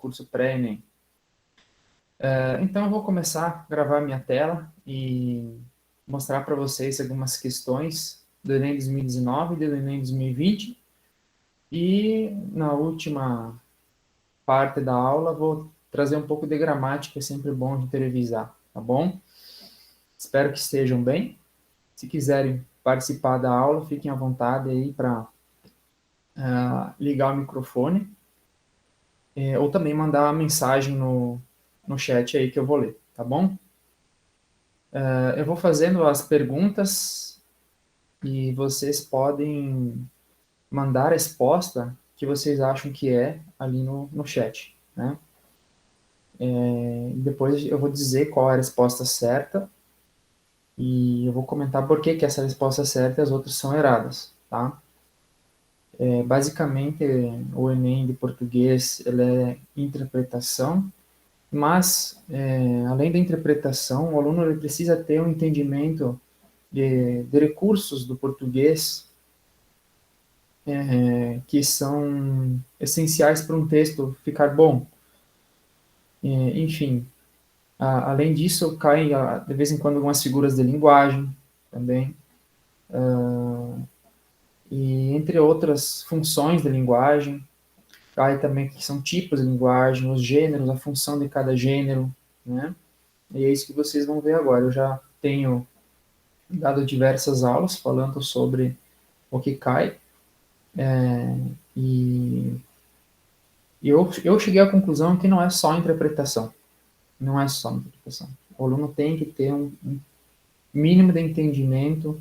curso pré-ENEM. Então eu vou começar a gravar minha tela e mostrar para vocês algumas questões do Enem 2019 e do Enem 2020. E na última parte da aula vou trazer um pouco de gramática, é sempre bom de revisar, tá bom? Espero que estejam bem. Se quiserem participar da aula, fiquem à vontade aí para ligar o microfone, ou também mandar uma mensagem no chat aí que eu vou ler, tá bom? Eu vou fazendo as perguntas e vocês podem mandar a resposta que vocês acham que é ali no chat, né? Depois eu vou dizer qual é a resposta certa e eu vou comentar por que essa resposta é certa e as outras são erradas, tá? Basicamente, o Enem de português ele é interpretação, mas, além da interpretação, o aluno ele precisa ter um entendimento de recursos do português que são essenciais para um texto ficar bom. Enfim, além disso, caem de vez em quando algumas figuras de linguagem também, e entre outras funções de linguagem, cai também que são tipos de linguagem, os gêneros, a função de cada gênero, né? E é isso que vocês vão ver agora. Eu já tenho dado diversas aulas falando sobre o que cai, e eu cheguei à conclusão que não é só interpretação. Não é só interpretação. O aluno tem que ter um mínimo de entendimento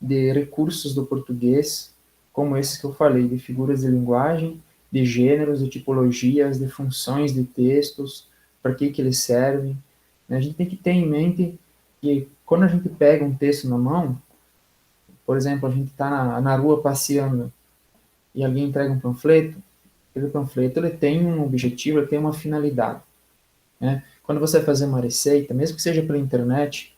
de recursos do português, como esses que eu falei, de figuras de linguagem, de gêneros, de tipologias, de funções de textos, para que eles servem. A gente tem que ter em mente que quando a gente pega um texto na mão, por exemplo, a gente está na rua passeando e alguém entrega um panfleto, aquele panfleto ele tem um objetivo, ele tem uma finalidade, né? Quando você vai fazer uma receita, mesmo que seja pela internet,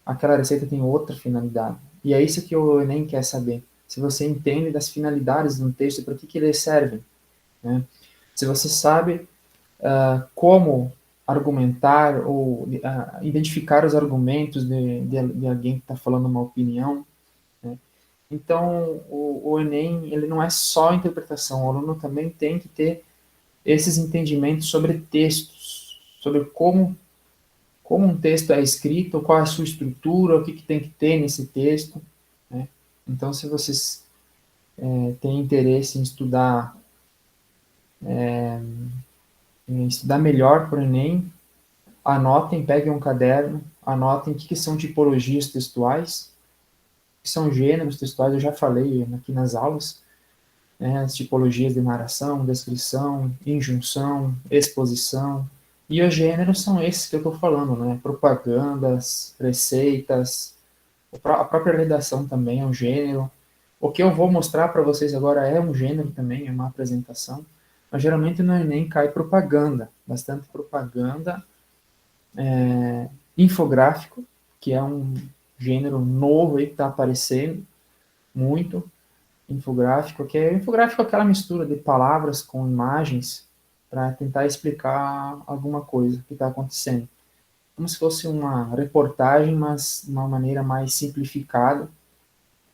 aquela receita tem outra finalidade. E é isso que o Enem quer saber. Se você entende das finalidades de um texto e para que eles servem, né? Se você sabe como argumentar ou identificar os argumentos de alguém que está falando uma opinião, né? Então, o Enem ele não é só interpretação, o aluno também tem que ter esses entendimentos sobre textos, sobre como um texto é escrito, qual é a sua estrutura, o que tem que ter nesse texto, né? Então, se vocês têm interesse em estudar melhor para o Enem, anotem, peguem um caderno, anotem o que são tipologias textuais, o que são gêneros textuais, eu já falei aqui nas aulas, né, as tipologias de narração, descrição, injunção, exposição, e os gêneros são esses que eu estou falando, né, propagandas, receitas, a própria redação também é um gênero. O que eu vou mostrar para vocês agora é um gênero também, é uma apresentação, mas geralmente no Enem cai propaganda, bastante propaganda, infográfico, que é um gênero novo aí que está aparecendo muito, infográfico, que é infográfico é aquela mistura de palavras com imagens para tentar explicar alguma coisa que está acontecendo. Como se fosse uma reportagem, mas de uma maneira mais simplificada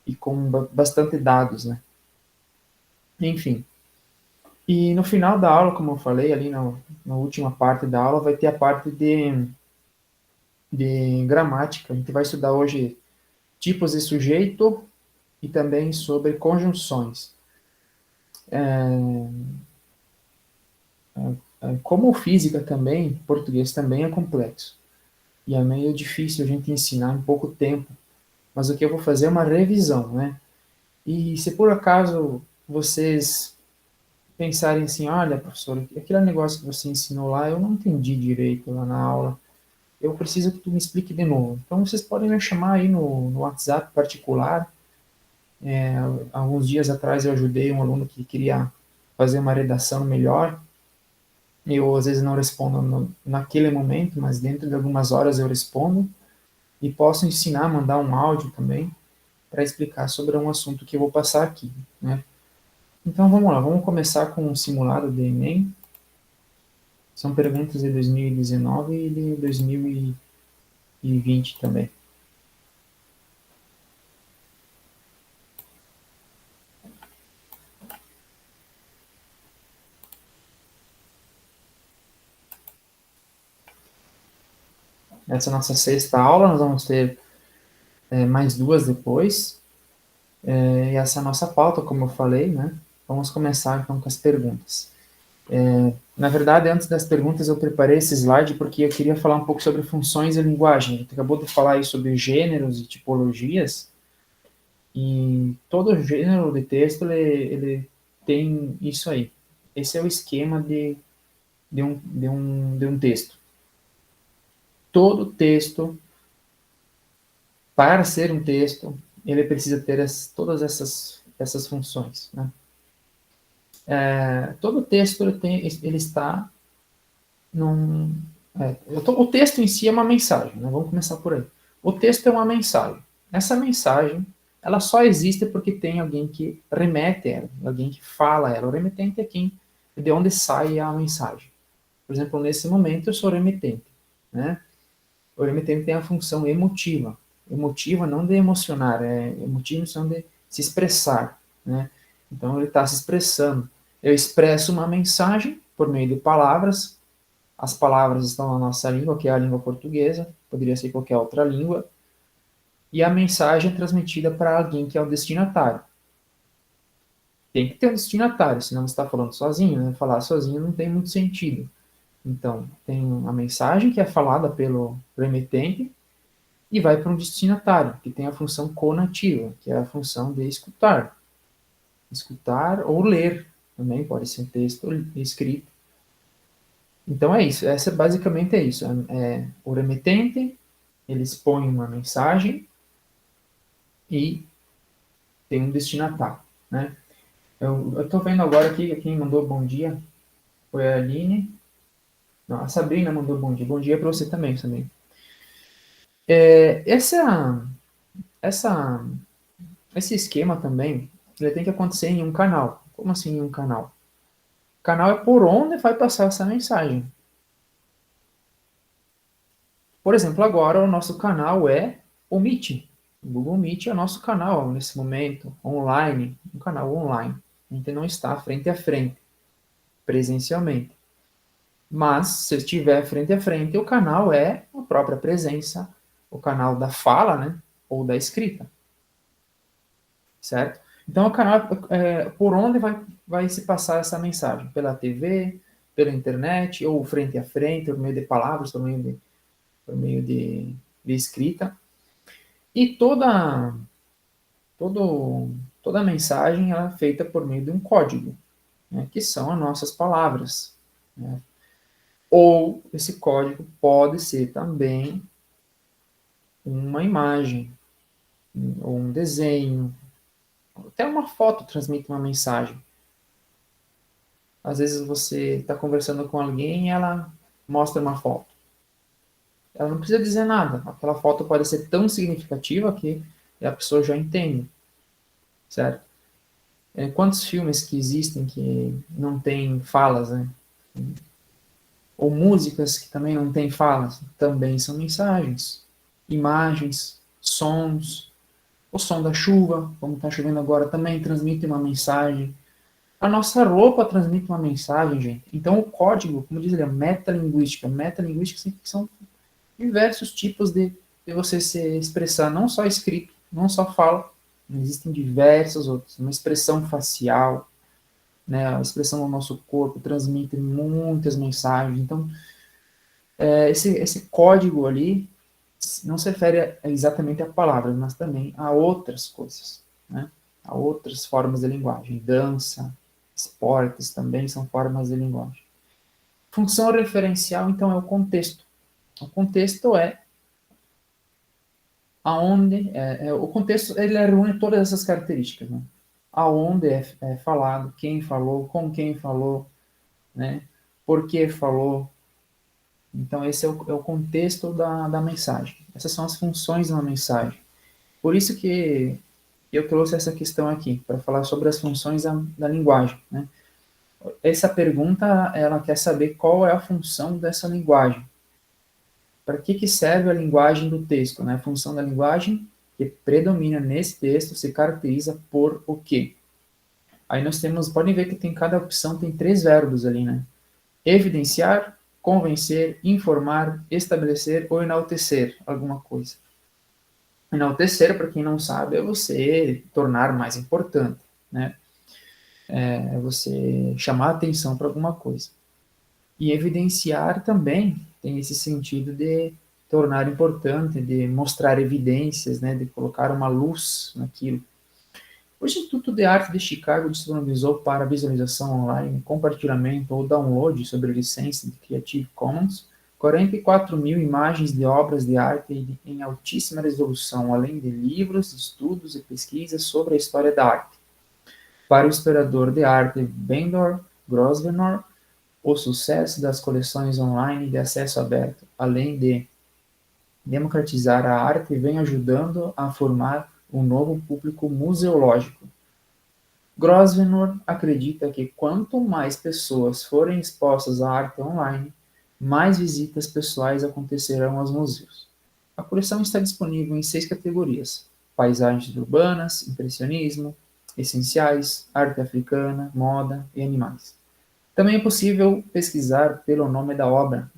e com bastante dados, né? Enfim. E no final da aula, como eu falei, ali na última parte da aula, vai ter a parte de gramática. A gente vai estudar hoje tipos de sujeito e também sobre conjunções. Como física também, português também é complexo. E é meio difícil a gente ensinar em pouco tempo. Mas o que eu vou fazer é uma revisão, né? E se por acaso vocês pensarem assim, olha, professor, aquele negócio que você ensinou lá, eu não entendi direito lá na aula. Eu preciso que tu me explique de novo. Então vocês podem me chamar aí no WhatsApp particular. Alguns dias atrás eu ajudei um aluno que queria fazer uma redação melhor. Eu às vezes não respondo naquele momento, mas dentro de algumas horas eu respondo e posso ensinar, mandar um áudio também para explicar sobre um assunto que eu vou passar aqui, né? Então vamos lá, vamos começar com um simulado de Enem. São perguntas de 2019 e de 2020 também. Essa é a nossa sexta aula, nós vamos ter mais duas depois. E essa é a nossa pauta, como eu falei, né? Vamos começar então com as perguntas. Na verdade, antes das perguntas, eu preparei esse slide porque eu queria falar um pouco sobre funções e linguagem. A gente acabou de falar aí sobre gêneros e tipologias, e todo gênero de texto ele tem isso aí. Esse é o esquema de um texto. Todo texto, para ser um texto, ele precisa ter todas essas funções, né? Todo texto ele está num. O texto em si é uma mensagem, né? Vamos começar por aí. O texto é uma mensagem. Essa mensagem, ela só existe porque tem alguém que remete ela, alguém que fala ela. O remetente é quem, de onde sai a mensagem. Por exemplo, nesse momento eu sou remetente, né? O remetente tem a função emotiva. Emotiva não de emocionar, é emotiva não de se expressar, né? Então ele está se expressando. Eu expresso uma mensagem por meio de palavras. As palavras estão na nossa língua, que é a língua portuguesa, poderia ser qualquer outra língua, e a mensagem é transmitida para alguém que é o destinatário. Tem que ter um destinatário, senão você está falando sozinho, né? Falar sozinho não tem muito sentido. Então, tem uma mensagem que é falada pelo remetente e vai para um destinatário, que tem a função conativa, que é a função de escutar. Escutar ou ler, também pode ser um texto escrito. Então é isso, essa basicamente é isso. O remetente, ele expõe uma mensagem e tem um destinatário, né? Eu estou vendo agora aqui quem mandou bom dia foi a Aline. Não, a Sabrina mandou bom dia. Bom dia para você também, Sabrina. Essa, essa, esse esquema também, ele tem que acontecer em um canal. Como assim em um canal? O canal é por onde vai passar essa mensagem. Por exemplo, agora o nosso canal é o Meet. O Google Meet é o nosso canal nesse momento, online, um canal online. A gente não está frente a frente, presencialmente. Mas, se estiver frente a frente, o canal é a própria presença, o canal da fala, né? Ou da escrita, certo? Então, o canal por onde vai se passar essa mensagem? Pela TV, pela internet, ou frente a frente, por meio de palavras, por meio de escrita. E todo, toda a mensagem ela é feita por meio de um código, né? Que são as nossas palavras, né? Ou esse código pode ser também uma imagem, ou um desenho, até uma foto transmite uma mensagem. Às vezes você está conversando com alguém e ela mostra uma foto. Ela não precisa dizer nada. Aquela foto pode ser tão significativa que a pessoa já entende, certo? Quantos filmes que existem que não tem falas, né? Ou músicas que também não têm falas, também são mensagens. Imagens, sons, o som da chuva, como está chovendo agora, também transmite uma mensagem. A nossa roupa transmite uma mensagem, gente. Então, o código, como diz ele, é metalinguística. Metalinguística são diversos tipos de você se expressar, não só escrito, não só fala, existem diversos outros. Uma expressão facial, né, a expressão do nosso corpo transmite muitas mensagens. Então, esse código ali não se refere exatamente a palavras, mas também a outras coisas, né? A outras formas de linguagem. Dança, esportes também são formas de linguagem. Função referencial, então, é o contexto. O contexto é aonde o contexto ele reúne todas essas características, né? Aonde é falado, quem falou, com quem falou, né? Por que falou. Então esse é o contexto da mensagem. Essas são as funções de uma mensagem. Por isso que eu trouxe essa questão aqui para falar sobre as funções da linguagem, né? Essa pergunta, ela quer saber qual é a função dessa linguagem. Para que serve a linguagem do texto? Né? A função da linguagem que predomina nesse texto se caracteriza por o quê? Aí nós temos, podem ver que tem cada opção, tem 3 verbos ali, né? Evidenciar, convencer, informar, estabelecer ou enaltecer alguma coisa. Enaltecer, para quem não sabe, é você tornar mais importante, né? É você chamar atenção para alguma coisa. E evidenciar também tem esse sentido de tornar importante, de mostrar evidências, né, de colocar uma luz naquilo. O Instituto de Arte de Chicago disponibilizou para visualização online, compartilhamento ou download sob licença de Creative Commons 44 mil imagens de obras de arte em altíssima resolução, além de livros, estudos e pesquisas sobre a história da arte. Para o historiador de arte Bendor Grosvenor, o sucesso das coleções online de acesso aberto, além de democratizar a arte, vem ajudando a formar um novo público museológico. Grosvenor acredita que quanto mais pessoas forem expostas à arte online, mais visitas pessoais acontecerão aos museus. A coleção está disponível em 6 categorias: paisagens urbanas, impressionismo, essenciais, arte africana, moda e animais. Também é possível pesquisar pelo nome da obra,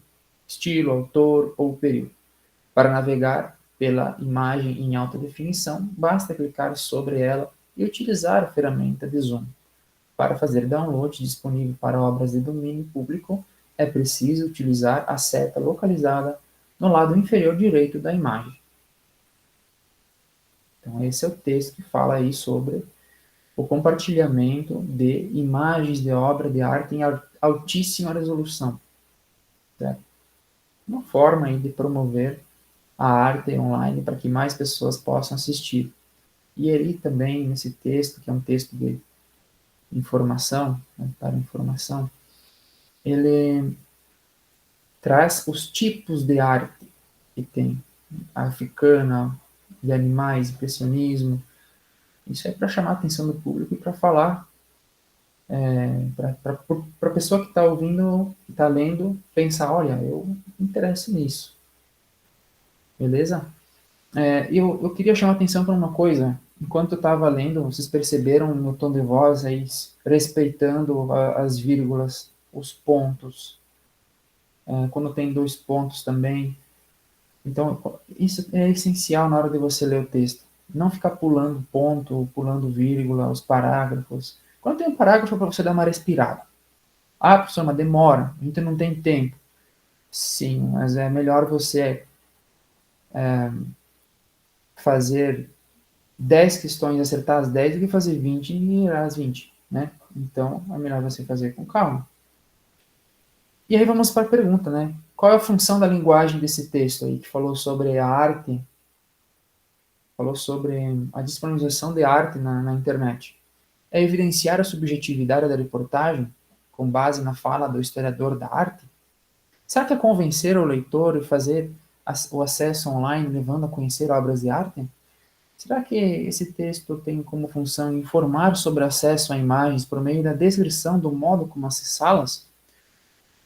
estilo, autor ou período. Para navegar pela imagem em alta definição, basta clicar sobre ela e utilizar a ferramenta de zoom. Para fazer download disponível para obras de domínio público, é preciso utilizar a seta localizada no lado inferior direito da imagem. Então, esse é o texto que fala aí sobre o compartilhamento de imagens de obra de arte em altíssima resolução. Certo? Uma forma aí de promover a arte online para que mais pessoas possam assistir. E ali também, nesse texto, que é um texto de informação, né, para informação, ele traz os tipos de arte que tem, a africana, de animais, impressionismo. Isso é para chamar a atenção do público e para falar, para a pessoa que está ouvindo, que está lendo, pensar, olha, eu me interesso nisso. Beleza? Eu queria chamar a atenção para uma coisa. Enquanto eu estava lendo, vocês perceberam no tom de voz aí, respeitando as vírgulas, os pontos, quando tem 2 pontos também. Então, isso é essencial na hora de você ler o texto. Não ficar pulando ponto, pulando vírgula, os parágrafos. Quando tem um parágrafo, é para você dar uma respirada. Ah, professor, mas demora, a gente não tem tempo. Sim, mas é melhor você fazer 10 questões, acertar as 10 do que fazer 20 e errar as 20, né? Então, é melhor você fazer com calma. E aí vamos para a pergunta, né? Qual é a função da linguagem desse texto aí, que falou sobre a arte, falou sobre a disponibilização de arte na internet? É evidenciar a subjetividade da reportagem, com base na fala do historiador da arte? Será que é convencer o leitor e fazer o acesso online, levando a conhecer obras de arte? Será que esse texto tem como função informar sobre acesso a imagens por meio da descrição do modo como acessá-las?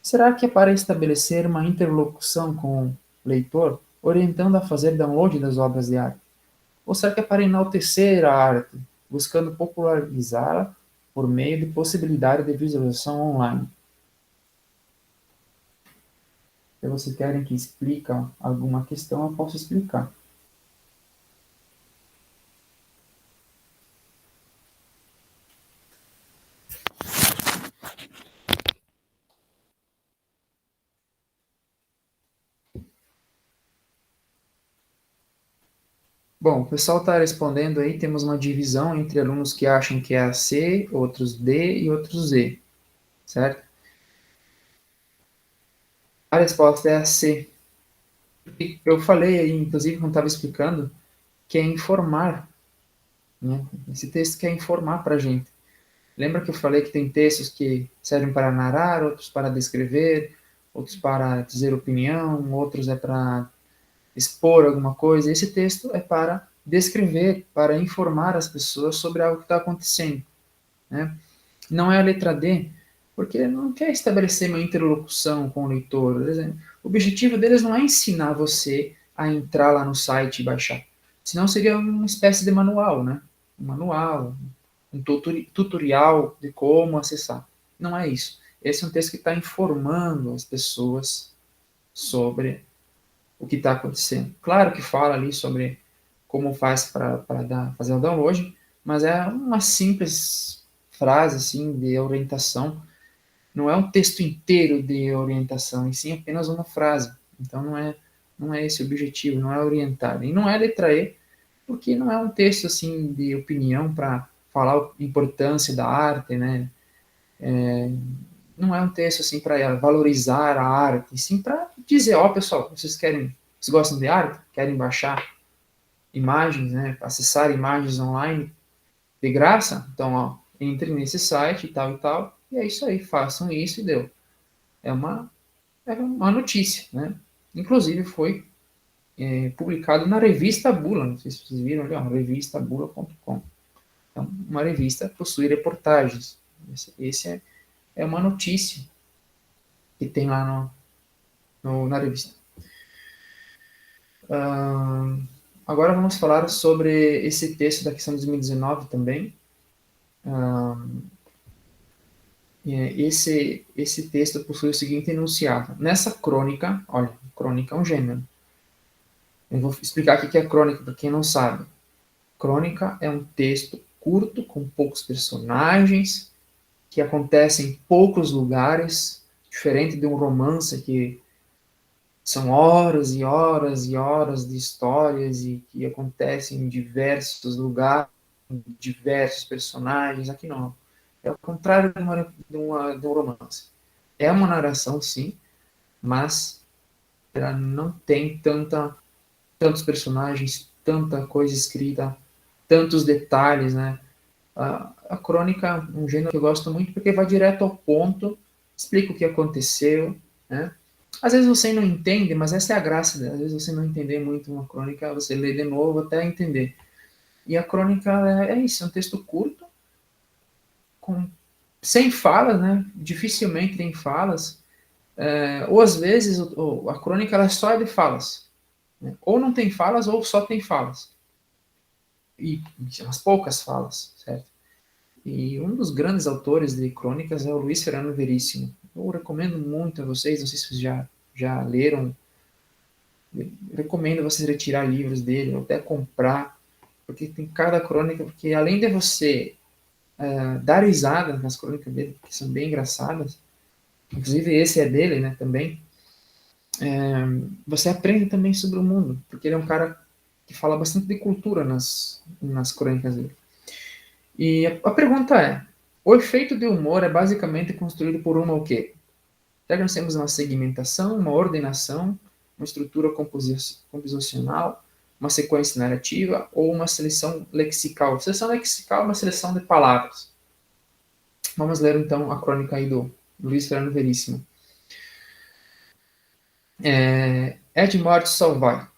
Será que é para estabelecer uma interlocução com o leitor, orientando a fazer download das obras de arte? Ou será que é para enaltecer a arte, buscando popularizá-la por meio de possibilidade de visualização online? Se vocês querem que explique alguma questão, eu posso explicar. Bom, o pessoal está respondendo aí, temos uma divisão entre alunos que acham que é a C, outros D e outros Z, certo? A resposta é a C. Eu falei aí, inclusive, quando estava explicando, que é informar, né? Esse texto quer informar para a gente. Lembra que eu falei que tem textos que servem para narrar, outros para descrever, outros para dizer opinião, outros é para expor alguma coisa? Esse texto é para descrever, para informar as pessoas sobre algo que está acontecendo, né? Não é a letra D, porque não quer estabelecer uma interlocução com o leitor. Por exemplo, o objetivo deles não é ensinar você a entrar lá no site e baixar. Senão seria uma espécie de manual, né? Um manual, um tutorial de como acessar. Não é isso. Esse é um texto que está informando as pessoas sobre o que está acontecendo. Claro que fala ali sobre como faz para fazer o download, mas é uma simples frase assim de orientação. Não é um texto inteiro de orientação, e sim apenas uma frase. Então não é esse o objetivo, não é orientar. E não é letra E, porque não é um texto assim de opinião para falar a importância da arte, né? Não é um texto assim para valorizar a arte, e sim para dizer, ó, pessoal, vocês gostam de arte? Querem baixar imagens, né? Acessar imagens online de graça? Então, ó, entre nesse site e tal, e é isso aí, façam isso e deu. É uma era uma notícia, né? Inclusive foi publicado na revista Bula, não sei se vocês viram ali, ó, revistabula.com. Então, uma revista possui reportagens. Esse é uma notícia que tem lá na revista. Agora vamos falar sobre esse texto da questão de 2019 também. Esse texto possui o seguinte enunciado. Nessa crônica, olha, crônica é um gênero. Eu vou explicar o que é crônica para quem não sabe. Crônica é um texto curto, com poucos personagens, que acontece em poucos lugares, diferente de um romance que são horas e horas e horas de histórias e que acontecem em diversos lugares, diversos personagens. Aqui não. É o contrário de um romance. É uma narração, sim, mas ela não tem tantos personagens, tanta coisa escrita, tantos detalhes, né? A crônica é um gênero que eu gosto muito porque vai direto ao ponto, explica o que aconteceu, né? Às vezes você não entende, mas essa é a graça dela. Às vezes você não entender muito uma crônica, você lê de novo até entender. E a crônica é isso, é um texto curto, com, sem falas, né? Dificilmente tem falas. Ou às vezes a crônica ela só é de falas. Né? Ou não tem falas, ou só tem falas. E umas poucas falas, certo? E um dos grandes autores de crônicas é o Luiz Fernando Veríssimo. Eu recomendo muito a vocês, não sei se vocês já leram, eu recomendo vocês retirar livros dele, ou até comprar, porque tem cada crônica, porque além de você dar risada nas crônicas dele, que são bem engraçadas, inclusive esse é dele, né, também, você aprende também sobre o mundo, porque ele é um cara que fala bastante de cultura nas crônicas dele. E a pergunta é, o efeito de humor é basicamente construído por uma o quê? Já que nós temos uma segmentação, uma ordenação, uma estrutura composicional, uma sequência narrativa ou uma seleção lexical. Seleção lexical é uma seleção de palavras. Vamos ler então a crônica aí do Luiz Fernando Veríssimo. É de morte salvar.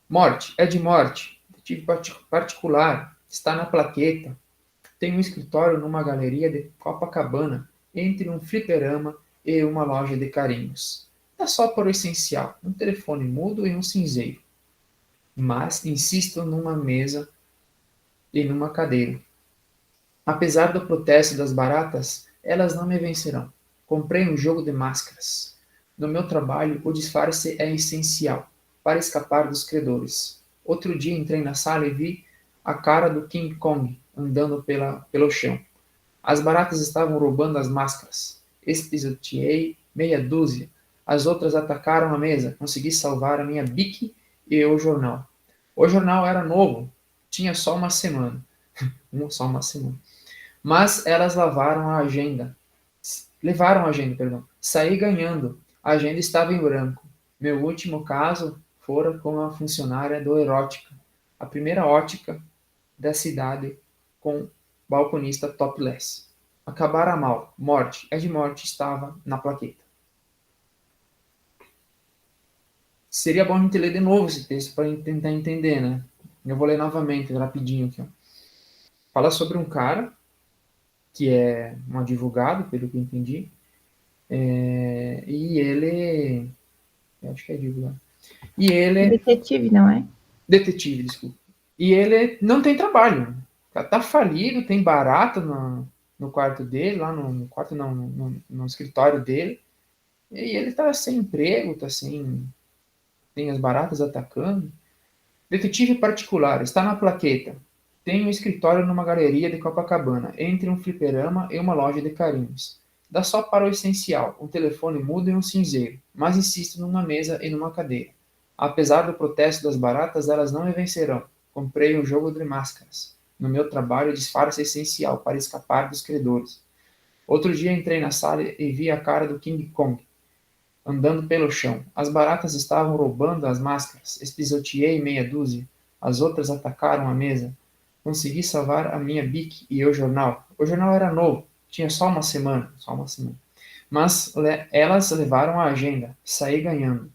Morte, é de morte. Detetive particular, está na plaqueta. Tem um escritório numa galeria de Copacabana, entre um fliperama e uma loja de carinhos. Dá só para o essencial, um telefone mudo e um cinzeiro. Mas insisto numa mesa e numa cadeira. Apesar do protesto das baratas, elas não me vencerão. Comprei um jogo de máscaras. No meu trabalho, o disfarce é essencial, para escapar dos credores. Outro dia entrei na sala e vi a cara do King Kong andando pelo chão. As baratas estavam roubando as máscaras. Espisoteei meia dúzia. As outras atacaram a mesa. Consegui salvar a minha bique e o jornal. O jornal era novo. Tinha só uma semana. Só uma semana. Mas elas lavaram a agenda. Levaram a agenda, perdão. Saí ganhando. A agenda estava em branco. Meu último caso fora com a funcionária do Erótica, a primeira ótica da cidade com balconista topless. Acabara mal. Morte. É de morte estava na plaqueta. Seria bom a gente ler de novo esse texto para tentar entender, né? Eu vou ler novamente, rapidinho aqui. Ó. Fala sobre um cara que é um advogado, pelo que eu entendi, E ele... Eu acho que é Divo, e É ele... detetive, não é? Detetive, desculpa. E ele não tem trabalho. Tá falido, tem barata no quarto dele, lá no quarto não, no escritório dele. E ele tá sem emprego, tá sem... Tem as baratas atacando. Detetive particular, está na plaqueta. Tem um escritório numa galeria de Copacabana, entre um fliperama e uma loja de carinhos. Dá só para o essencial, um telefone mudo e um cinzeiro, mas insisto numa mesa e numa cadeira. Apesar do protesto das baratas, elas não me vencerão. Comprei um jogo de máscaras. No meu trabalho, disfarce essencial para escapar dos credores. Outro dia entrei na sala e vi a cara do King Kong andando pelo chão. As baratas estavam roubando as máscaras. Espisoteei meia dúzia. As outras atacaram a mesa. Consegui salvar a minha bic e o jornal. O jornal era novo, tinha só uma semana. Mas elas levaram a agenda. Saí ganhando.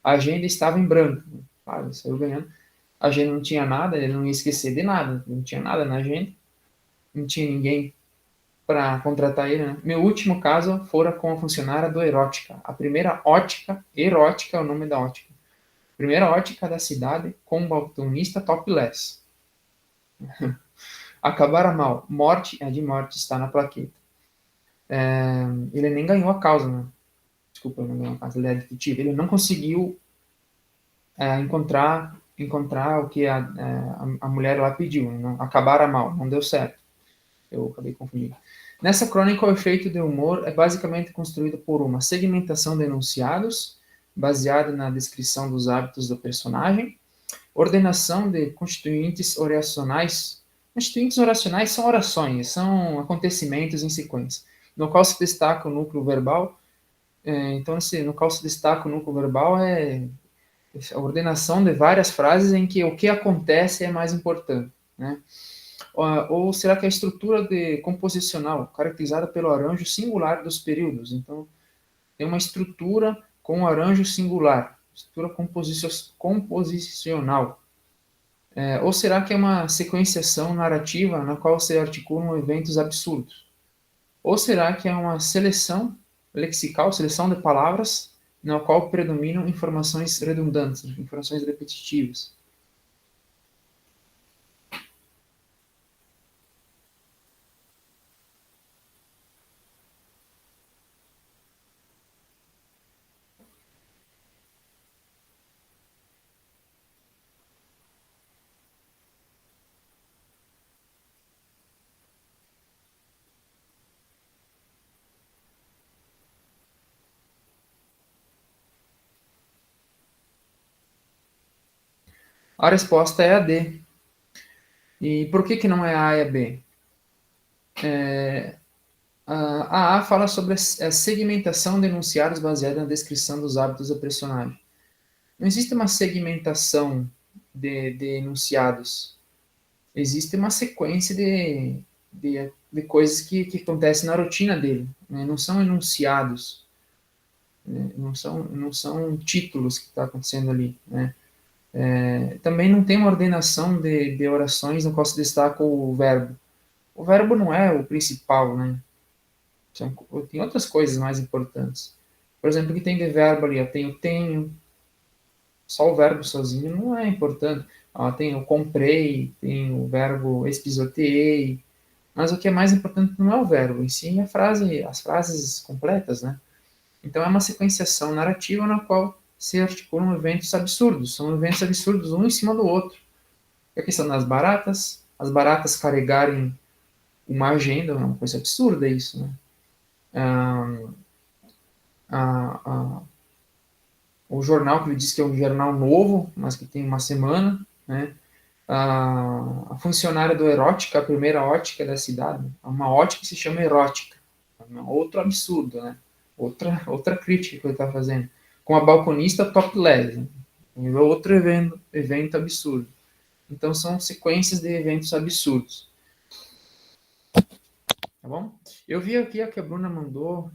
A agenda estava em branco. Claro, saiu ganhando. A agenda não tinha nada, ele não ia esquecer de nada. Não tinha nada na agenda. Não tinha ninguém para contratar ele, né? Meu último caso fora com a funcionária do Erótica. A primeira ótica, Erótica é o nome da ótica. Primeira ótica da cidade com um balconista topless. Acabar mal. Morte, é de morte, está na plaqueta. Ele nem ganhou a causa, né? Desculpa, não ganhou a causa, ele é detetive. Ele não conseguiu encontrar o que a mulher lá pediu. Não, acabar mal, não deu certo. Eu acabei confundindo. Nessa crônica, o efeito de humor é basicamente construído por uma segmentação de enunciados, baseada na descrição dos hábitos do personagem, ordenação de constituintes oracionais. Constituintes oracionais são orações, são acontecimentos em sequência, no qual se destaca o núcleo verbal. Então, no qual se destaca o núcleo verbal é a ordenação de várias frases em que o que acontece é mais importante, né? Ou será que a estrutura de composicional, caracterizada pelo arranjo singular dos períodos? Então, tem uma estrutura com arranjo singular, estrutura composicional. Ou será que é uma sequenciação narrativa na qual se articulam eventos absurdos? Ou será que é uma seleção lexical, seleção de palavras, na qual predominam informações redundantes, informações repetitivas? A resposta é a D. E por que não é A e a B? A A fala sobre a segmentação de enunciados baseada na descrição dos hábitos do personagem. Não existe uma segmentação de enunciados. Existe uma sequência de coisas que acontecem na rotina dele. Né? Não são enunciados. Né? Não são títulos que está acontecendo ali. Né? Também não tem uma ordenação de orações no qual se destaca o verbo. O verbo não é o principal, né? Tem outras coisas mais importantes. Por exemplo, o que tem de verbo ali? Tem o tenho, só o verbo sozinho não é importante. Tem o comprei, tem o verbo espisoteei, mas o que é mais importante não é o verbo, em si é as frases completas, né? Então é uma sequenciação narrativa na qual se articulam eventos absurdos. São eventos absurdos um em cima do outro. A questão das baratas, as baratas carregarem uma agenda, é uma coisa absurda isso, né? Ah, a, o jornal que ele diz que é um jornal novo, mas que tem uma semana, né? A funcionária do Erótica, a primeira ótica da cidade, uma ótica que se chama Erótica, outro absurdo, né? Outra crítica que ele está fazendo. Com a balconista topless, né? Outro evento absurdo. Então são sequências de eventos absurdos. Tá bom? Eu vi aqui que a Bruna mandou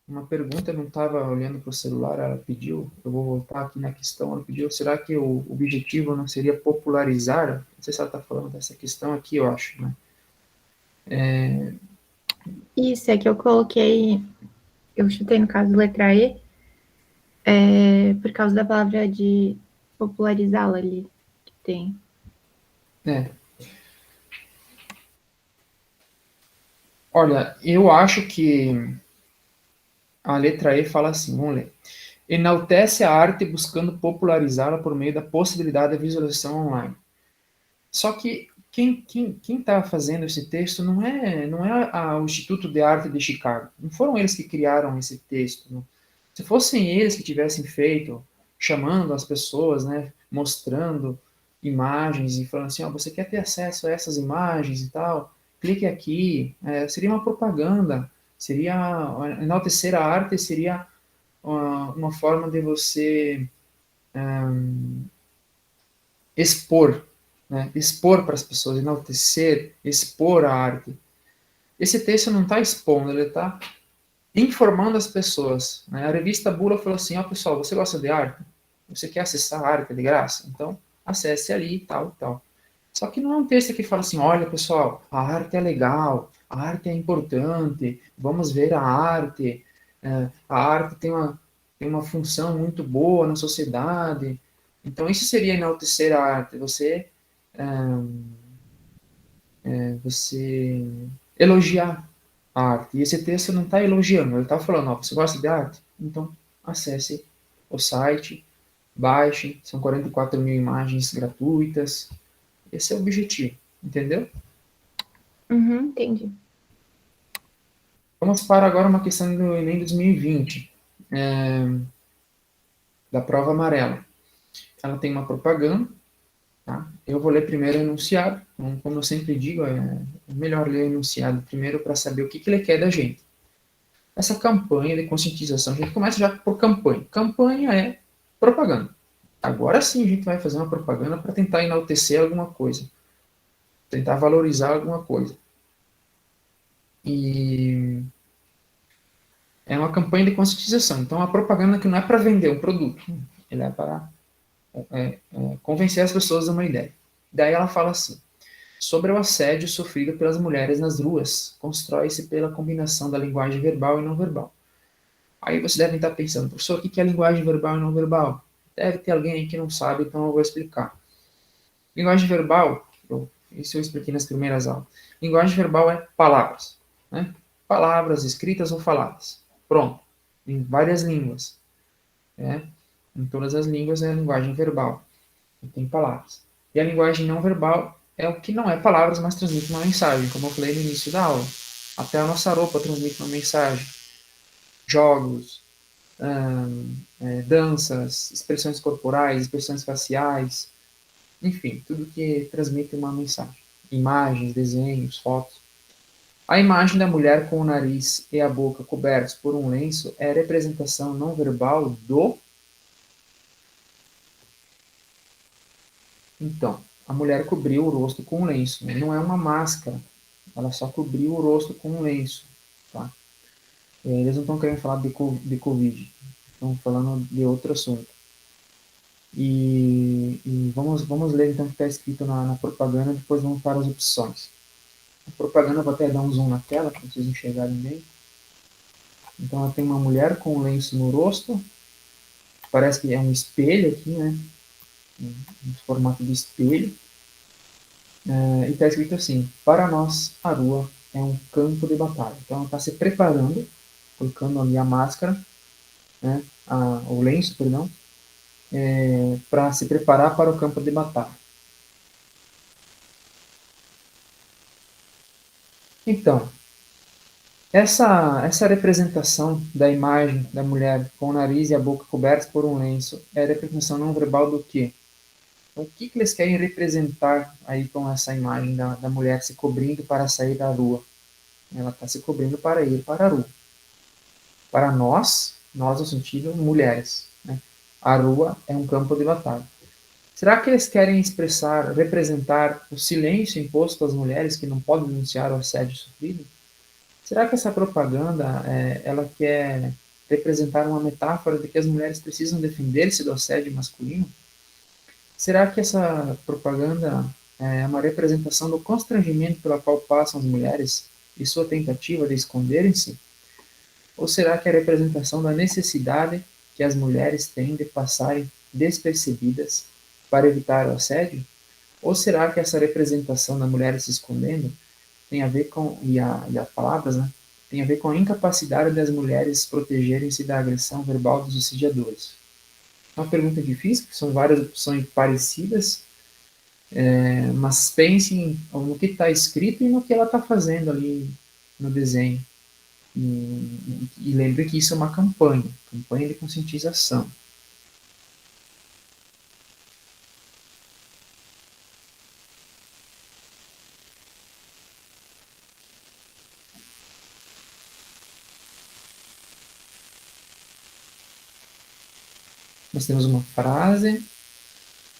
uma pergunta, eu não estava olhando para o celular, ela pediu, eu vou voltar aqui na questão, ela pediu, será que o objetivo não seria popularizar? Não sei se ela está falando dessa questão aqui, eu acho, né? Isso, é que eu coloquei eu chutei no caso letra E, por causa da palavra de popularizá-la ali, que tem. É. Olha, eu acho que a letra E fala assim, vamos ler. Enaltece a arte buscando popularizá-la por meio da possibilidade da visualização online. Só que quem está fazendo esse texto não é o Instituto de Arte de Chicago. Não foram eles que criaram esse texto. Não. Se fossem eles que tivessem feito, chamando as pessoas, né, mostrando imagens e falando assim, ó, você quer ter acesso a essas imagens e tal, clique aqui. Seria uma propaganda, seria enaltecer a arte, seria uma forma de você expor, né? Expor para as pessoas, enaltecer, expor a arte. Esse texto não está expondo, ele está informando as pessoas. Né? A revista Bula falou assim, ó pessoal, você gosta de arte? Você quer acessar a arte de graça? Então, acesse ali e tal, e tal. Só que não é um texto que fala assim, olha pessoal, a arte é legal, a arte é importante, vamos ver a arte, a arte tem uma função muito boa na sociedade. Então isso seria enaltecer a arte, você elogiar a arte. E esse texto não está elogiando, ele está falando, ó, você gosta de arte? Então acesse o site, baixe, são 44 mil imagens gratuitas. Esse é o objetivo, entendeu? Uhum, entendi. Vamos para agora uma questão do Enem 2020, da prova amarela. Ela tem uma propaganda, tá? Eu vou ler primeiro o enunciado, como eu sempre digo, é melhor ler o enunciado primeiro para saber o que ele quer da gente. Essa campanha de conscientização, a gente começa já por campanha. Campanha é propaganda. Agora sim a gente vai fazer uma propaganda para tentar enaltecer alguma coisa, tentar valorizar alguma coisa. E é uma campanha de conscientização. Então, a propaganda que não é para vender um produto, ela é para convencer as pessoas de uma ideia. Daí ela fala assim: sobre o assédio sofrido pelas mulheres nas ruas, constrói-se pela combinação da linguagem verbal e não verbal. Aí você deve estar pensando, professor, o que é linguagem verbal e não verbal? Deve ter alguém aí que não sabe, então eu vou explicar. Linguagem verbal, isso eu expliquei nas primeiras aulas. Linguagem verbal é palavras, né? Palavras escritas ou faladas. Pronto. Em várias línguas. Né? Em todas as línguas é a linguagem verbal. E tem palavras. E a linguagem não verbal é o que não é palavras, mas transmite uma mensagem, como eu falei no início da aula. Até a nossa roupa transmite uma mensagem. Jogos, danças, expressões corporais, expressões faciais, enfim, tudo que transmite uma mensagem. Imagens, desenhos, fotos. A imagem da mulher com o nariz e a boca cobertos por um lenço é a representação não verbal do. Então, a mulher cobriu o rosto com um lenço. Né? Não é uma máscara. Ela só cobriu o rosto com um lenço. Tá? Eles não estão querendo falar de Covid. Estão falando de outro assunto. E vamos ler então o que está escrito na propaganda, depois vamos para as opções. A propaganda, vou até dar um zoom na tela para vocês enxergarem bem. Então ela tem uma mulher com um lenço no rosto, parece que é um espelho aqui, né? Um formato de espelho. E está escrito assim: para nós, a rua é um campo de batalha. Então ela está se preparando, colocando ali a máscara, né? O lenço, perdão, para se preparar para o campo de batalha. Então, essa representação da imagem da mulher com o nariz e a boca cobertos por um lenço é a representação não verbal do quê? Então, o que eles querem representar aí com essa imagem da mulher se cobrindo para sair da rua? Ela está se cobrindo para ir para a rua. Para nós no sentido mulheres, né? A rua é um campo de batalha. Será que eles querem expressar, representar o silêncio imposto às mulheres que não podem denunciar o assédio sofrido? Será que essa propaganda ela quer representar uma metáfora de que as mulheres precisam defender-se do assédio masculino? Será que essa propaganda é uma representação do constrangimento pela qual passam as mulheres e sua tentativa de esconderem-se? Ou será que é a representação da necessidade que as mulheres têm de passarem despercebidas para evitar o assédio? Ou será que essa representação da mulher se escondendo tem a ver com, e as palavras, né, tem a ver com a incapacidade das mulheres protegerem-se da agressão verbal dos assediadores? É uma pergunta difícil, porque são várias opções parecidas, mas pensem no que está escrito e no que ela está fazendo ali no desenho. E lembre que isso é uma campanha de conscientização. Nós temos uma frase: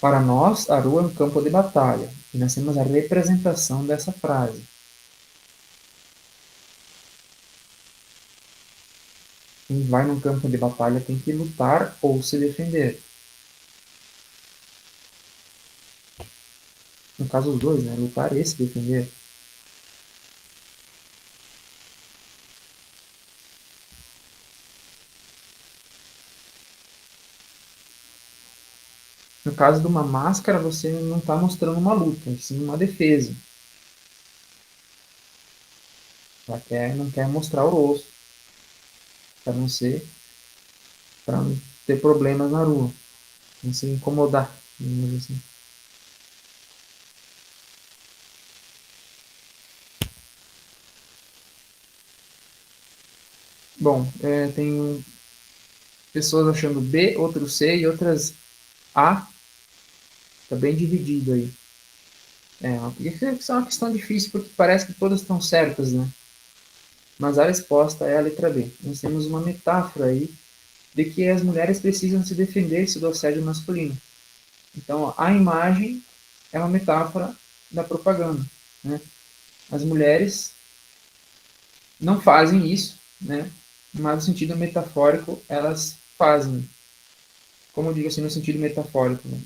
para nós, a rua é um campo de batalha. E nós temos a representação dessa frase. Quem vai num campo de batalha tem que lutar ou se defender. No caso, os dois, né? Lutar e se defender. No caso de uma máscara, você não está mostrando uma luta, e sim uma defesa. Não quer mostrar o rosto, para não ser, para não ter problemas na rua, não se incomodar, digamos assim. Bom, tem pessoas achando B, outros C e outras A. Está bem dividido aí. Isso é uma questão difícil porque parece que todas estão certas, né? Mas a resposta é a letra B. Nós temos uma metáfora aí de que as mulheres precisam se defender-se do assédio masculino. Então, a imagem é uma metáfora da propaganda, né? As mulheres não fazem isso, né? Mas no sentido metafórico, elas fazem. Como eu digo assim, no sentido metafórico, né?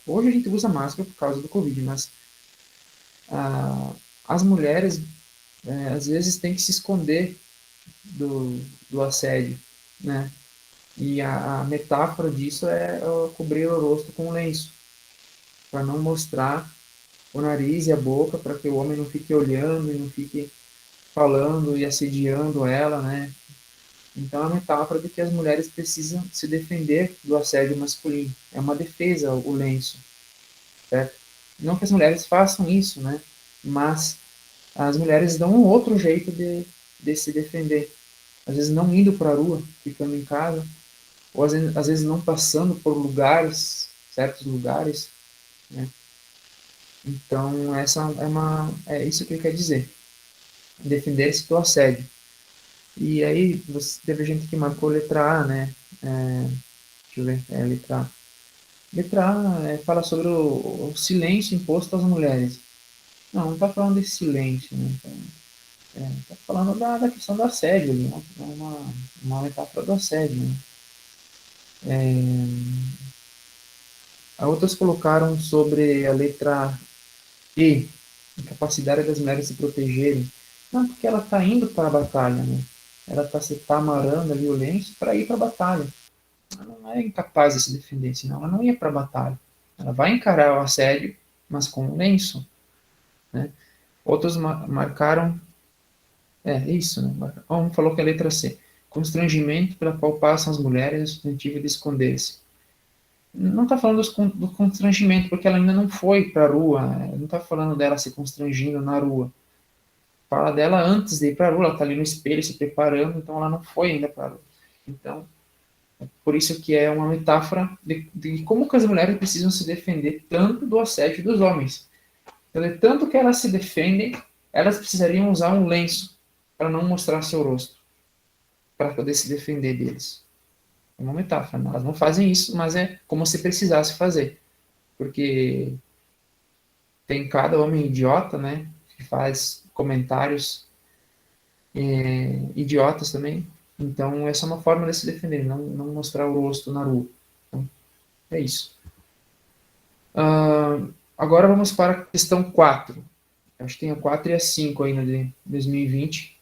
Hoje a gente usa máscara por causa do Covid, mas as mulheres às vezes têm que se esconder do assédio, né? E a metáfora disso é cobrir o rosto com um lenço, para não mostrar o nariz e a boca, para que o homem não fique olhando e não fique falando e assediando ela, né? Então, é a metáfora de que as mulheres precisam se defender do assédio masculino. É uma defesa o lenço, certo? Não que as mulheres façam isso, né? Mas as mulheres dão um outro jeito de se defender. Às vezes não indo para a rua, ficando em casa, ou às vezes não passando por lugares, certos lugares, né? Então, é isso que ele quer dizer. Defender-se do assédio. E aí, teve gente que marcou letra A, né? Deixa eu ver, letra A. Letra A fala sobre o silêncio imposto às mulheres. Não está falando de silêncio, né? Está falando da questão do assédio ali, né? Uma metáfora do assédio, né? Outras colocaram sobre a letra E, a capacidade das mulheres se protegerem. Não, porque ela está indo para a batalha, né? Ela está se amarrando a violência para ir para a batalha. Ela não é incapaz de se defender, senão ela não ia para a batalha. Ela vai encarar o assédio, mas com um lenço, né? Outros marcaram, isso, né? Um falou que é a letra C, constrangimento pela qual passam as mulheres no tentativa de esconder-se. Não está falando do constrangimento, porque ela ainda não foi para a rua, não está falando dela se constrangindo na rua. Fala dela antes de ir para a rua, ela está ali no espelho se preparando, então ela não foi ainda para a rua. Então, por isso que é uma metáfora de como que as mulheres precisam se defender tanto do assédio dos homens. Então, de tanto que elas se defendem, elas precisariam usar um lenço para não mostrar seu rosto, para poder se defender deles. É uma metáfora, né? Elas não fazem isso, mas é como se precisasse fazer. Porque tem cada homem idiota, né, que faz comentários idiotas também. Então, essa é uma forma de se defender, não mostrar o rosto na rua. Então, é isso. Agora vamos para a questão 4. Acho que tem a 4 e a 5 ainda de 2020.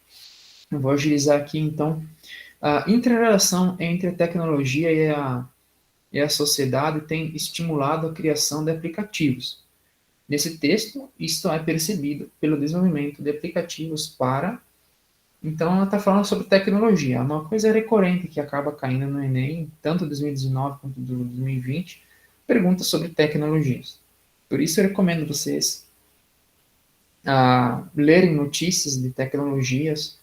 Eu vou agilizar aqui, então. A inter-relação entre a tecnologia e a sociedade tem estimulado a criação de aplicativos. Nesse texto, isto é percebido pelo desenvolvimento de aplicativos para. Então, ela está falando sobre tecnologia. Uma coisa recorrente que acaba caindo no Enem, tanto 2019 quanto 2020, perguntas sobre tecnologias. Por isso, eu recomendo vocês lerem notícias de tecnologias.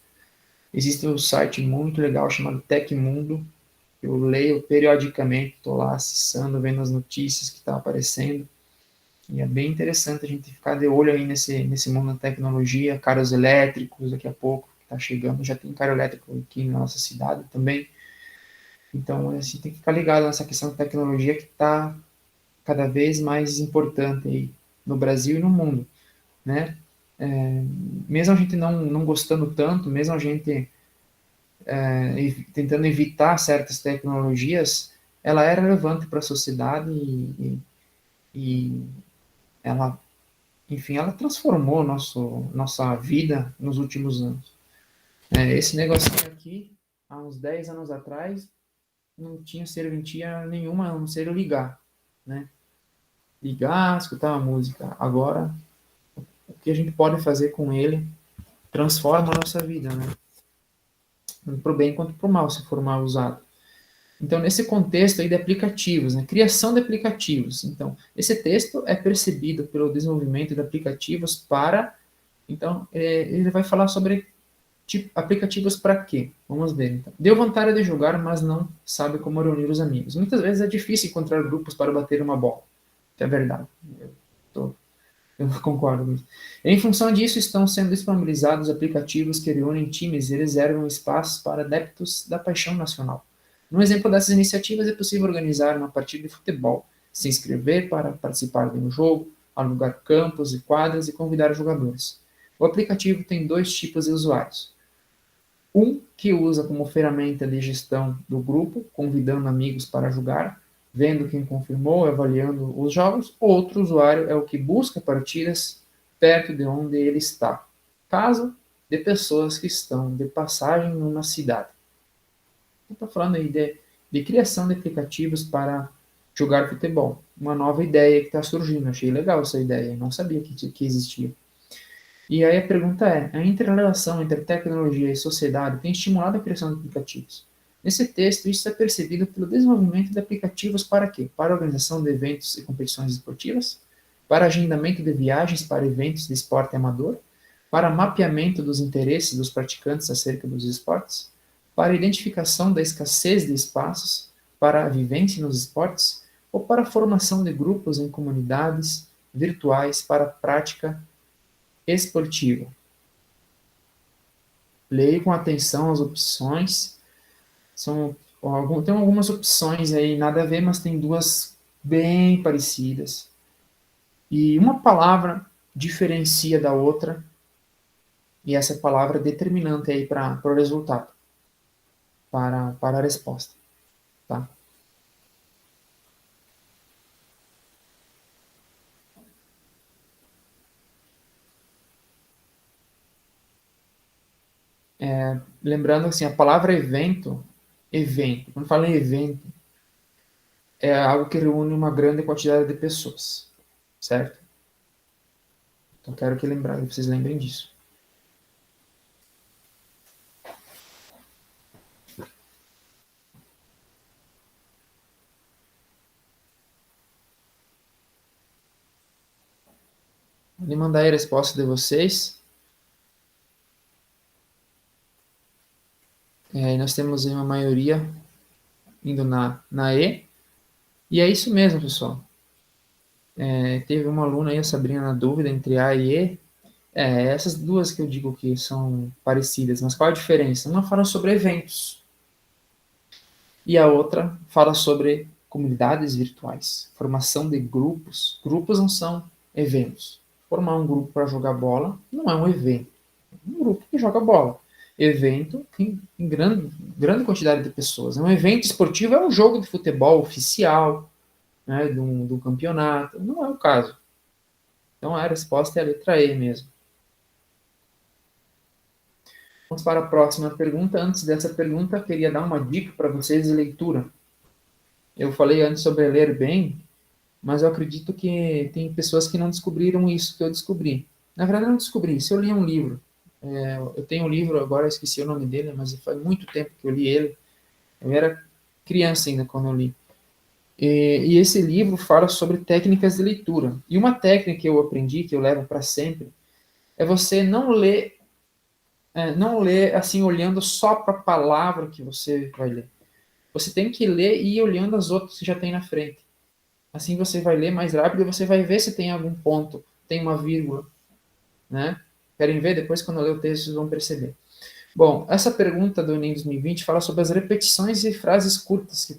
Existe um site muito legal chamado Tecmundo. Eu leio periodicamente, estou lá acessando, vendo as notícias que estão aparecendo. E é bem interessante a gente ficar de olho aí nesse mundo da tecnologia, carros elétricos daqui a pouco, que está chegando, já tem carro elétrico aqui na nossa cidade também. Então a gente tem que ficar ligado nessa questão da tecnologia que está cada vez mais importante aí no Brasil e no mundo, né? Mesmo a gente não gostando tanto, mesmo a gente tentando evitar certas tecnologias, ela é relevante para a sociedade e ela, enfim, ela transformou nossa vida nos últimos anos. Esse negocinho aqui, há uns 10 anos atrás, não tinha serventia nenhuma a não ser ligar, né? Ligar, escutar uma música. Agora, o que a gente pode fazer com ele transforma a nossa vida, né? Tanto para o bem quanto para o mal, se for mal usado. Então, nesse contexto aí de aplicativos, né? Criação de aplicativos. Então, esse texto é percebido pelo desenvolvimento de aplicativos para. Então, ele vai falar sobre aplicativos para quê? Vamos ver. Então. Deu vontade de jogar, mas não sabe como reunir os amigos. Muitas vezes é difícil encontrar grupos para bater uma bola. Que é verdade. Eu, tô, eu concordo. Em função disso, estão sendo disponibilizados aplicativos que reúnem times e reservam espaços para adeptos da paixão nacional. No exemplo dessas iniciativas, é possível organizar uma partida de futebol, se inscrever para participar de um jogo, alugar campos e quadras e convidar jogadores. O aplicativo tem dois tipos de usuários. Um que usa como ferramenta de gestão do grupo, convidando amigos para jogar, vendo quem confirmou, avaliando os jogos. Outro usuário é o que busca partidas perto de onde ele está, caso de pessoas que estão de passagem numa cidade. Estou falando aí de criação de aplicativos para jogar futebol. Uma nova ideia que está surgindo. Achei legal essa ideia, não sabia que existia. E aí a pergunta é: a interrelação entre tecnologia e sociedade tem estimulado a criação de aplicativos? Nesse texto, isso é percebido pelo desenvolvimento de aplicativos para quê? Para a organização de eventos e competições esportivas, para agendamento de viagens para eventos de esporte amador, para mapeamento dos interesses dos praticantes acerca dos esportes, para a identificação da escassez de espaços para a vivência nos esportes, ou para a formação de grupos em comunidades virtuais para a prática esportiva. Leia com atenção as opções. Tem algumas opções aí, nada a ver, mas tem duas bem parecidas. E uma palavra diferencia da outra, e essa palavra é determinante aí para o resultado, para a resposta. Tá? Lembrando assim, a palavra evento, quando fala em evento, é algo que reúne uma grande quantidade de pessoas, certo? Então quero que vocês lembrem disso. Vou mandar aí a resposta de vocês. Nós temos aí uma maioria indo na E. E é isso mesmo, pessoal. Teve uma aluna aí, a Sabrina, na dúvida entre A e E. Essas duas que eu digo que são parecidas, mas qual a diferença? Uma fala sobre eventos e a outra fala sobre comunidades virtuais, formação de grupos. Grupos não são eventos. Formar um grupo para jogar bola não é um evento. É um grupo que joga bola. Evento em grande quantidade de pessoas. Um evento esportivo é um jogo de futebol oficial, né, de um campeonato. Não é o caso. Então a resposta é a letra E mesmo. Vamos para a próxima pergunta. Antes dessa pergunta, queria dar uma dica para vocês de leitura. Eu falei antes sobre ler bem, mas eu acredito que tem pessoas que não descobriram isso que eu descobri. Na verdade, eu não descobri isso. Eu li um livro. Eu tenho um livro, agora eu esqueci o nome dele, mas faz muito tempo que eu li ele. Eu era criança ainda quando eu li. E esse livro fala sobre técnicas de leitura. E uma técnica que eu aprendi, que eu levo para sempre, é você não ler assim olhando só para a palavra que você vai ler. Você tem que ler e ir olhando as outras que já tem na frente. Assim você vai ler mais rápido e você vai ver se tem algum ponto, tem uma vírgula, né? Querem ver? Depois, quando eu ler o texto, vocês vão perceber. Bom, essa pergunta do Enem 2020 fala sobre as repetições e frases curtas que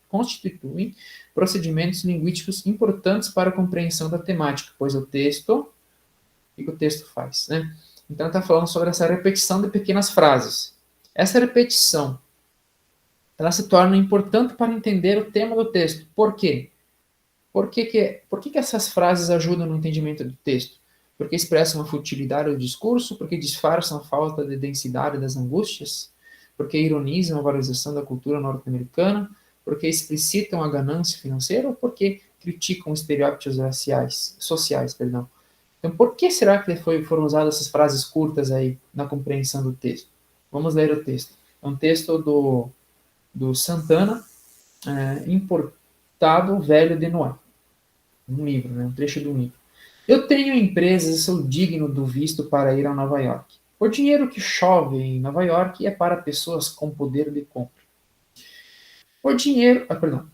constituem procedimentos linguísticos importantes para a compreensão da temática, pois o texto, o que o texto faz, né? Então, está falando sobre essa repetição de pequenas frases. Essa repetição, ela se torna importante para entender o tema do texto. Por quê? Por que essas frases ajudam no entendimento do texto? Porque expressam a futilidade do discurso, porque disfarçam a falta de densidade das angústias, porque ironizam a valorização da cultura norte-americana, porque explicitam a ganância financeira ou porque criticam estereótipos sociais, perdão. Então, por que será que foram usadas essas frases curtas aí na compreensão do texto? Vamos ler o texto. É um texto do Santana, importado velho de Noé. Um livro, né? Um trecho do livro. Eu tenho empresas e sou digno do visto para ir a Nova York. O dinheiro que chove em Nova York é para pessoas com poder de compra. O dinheiro, perdão,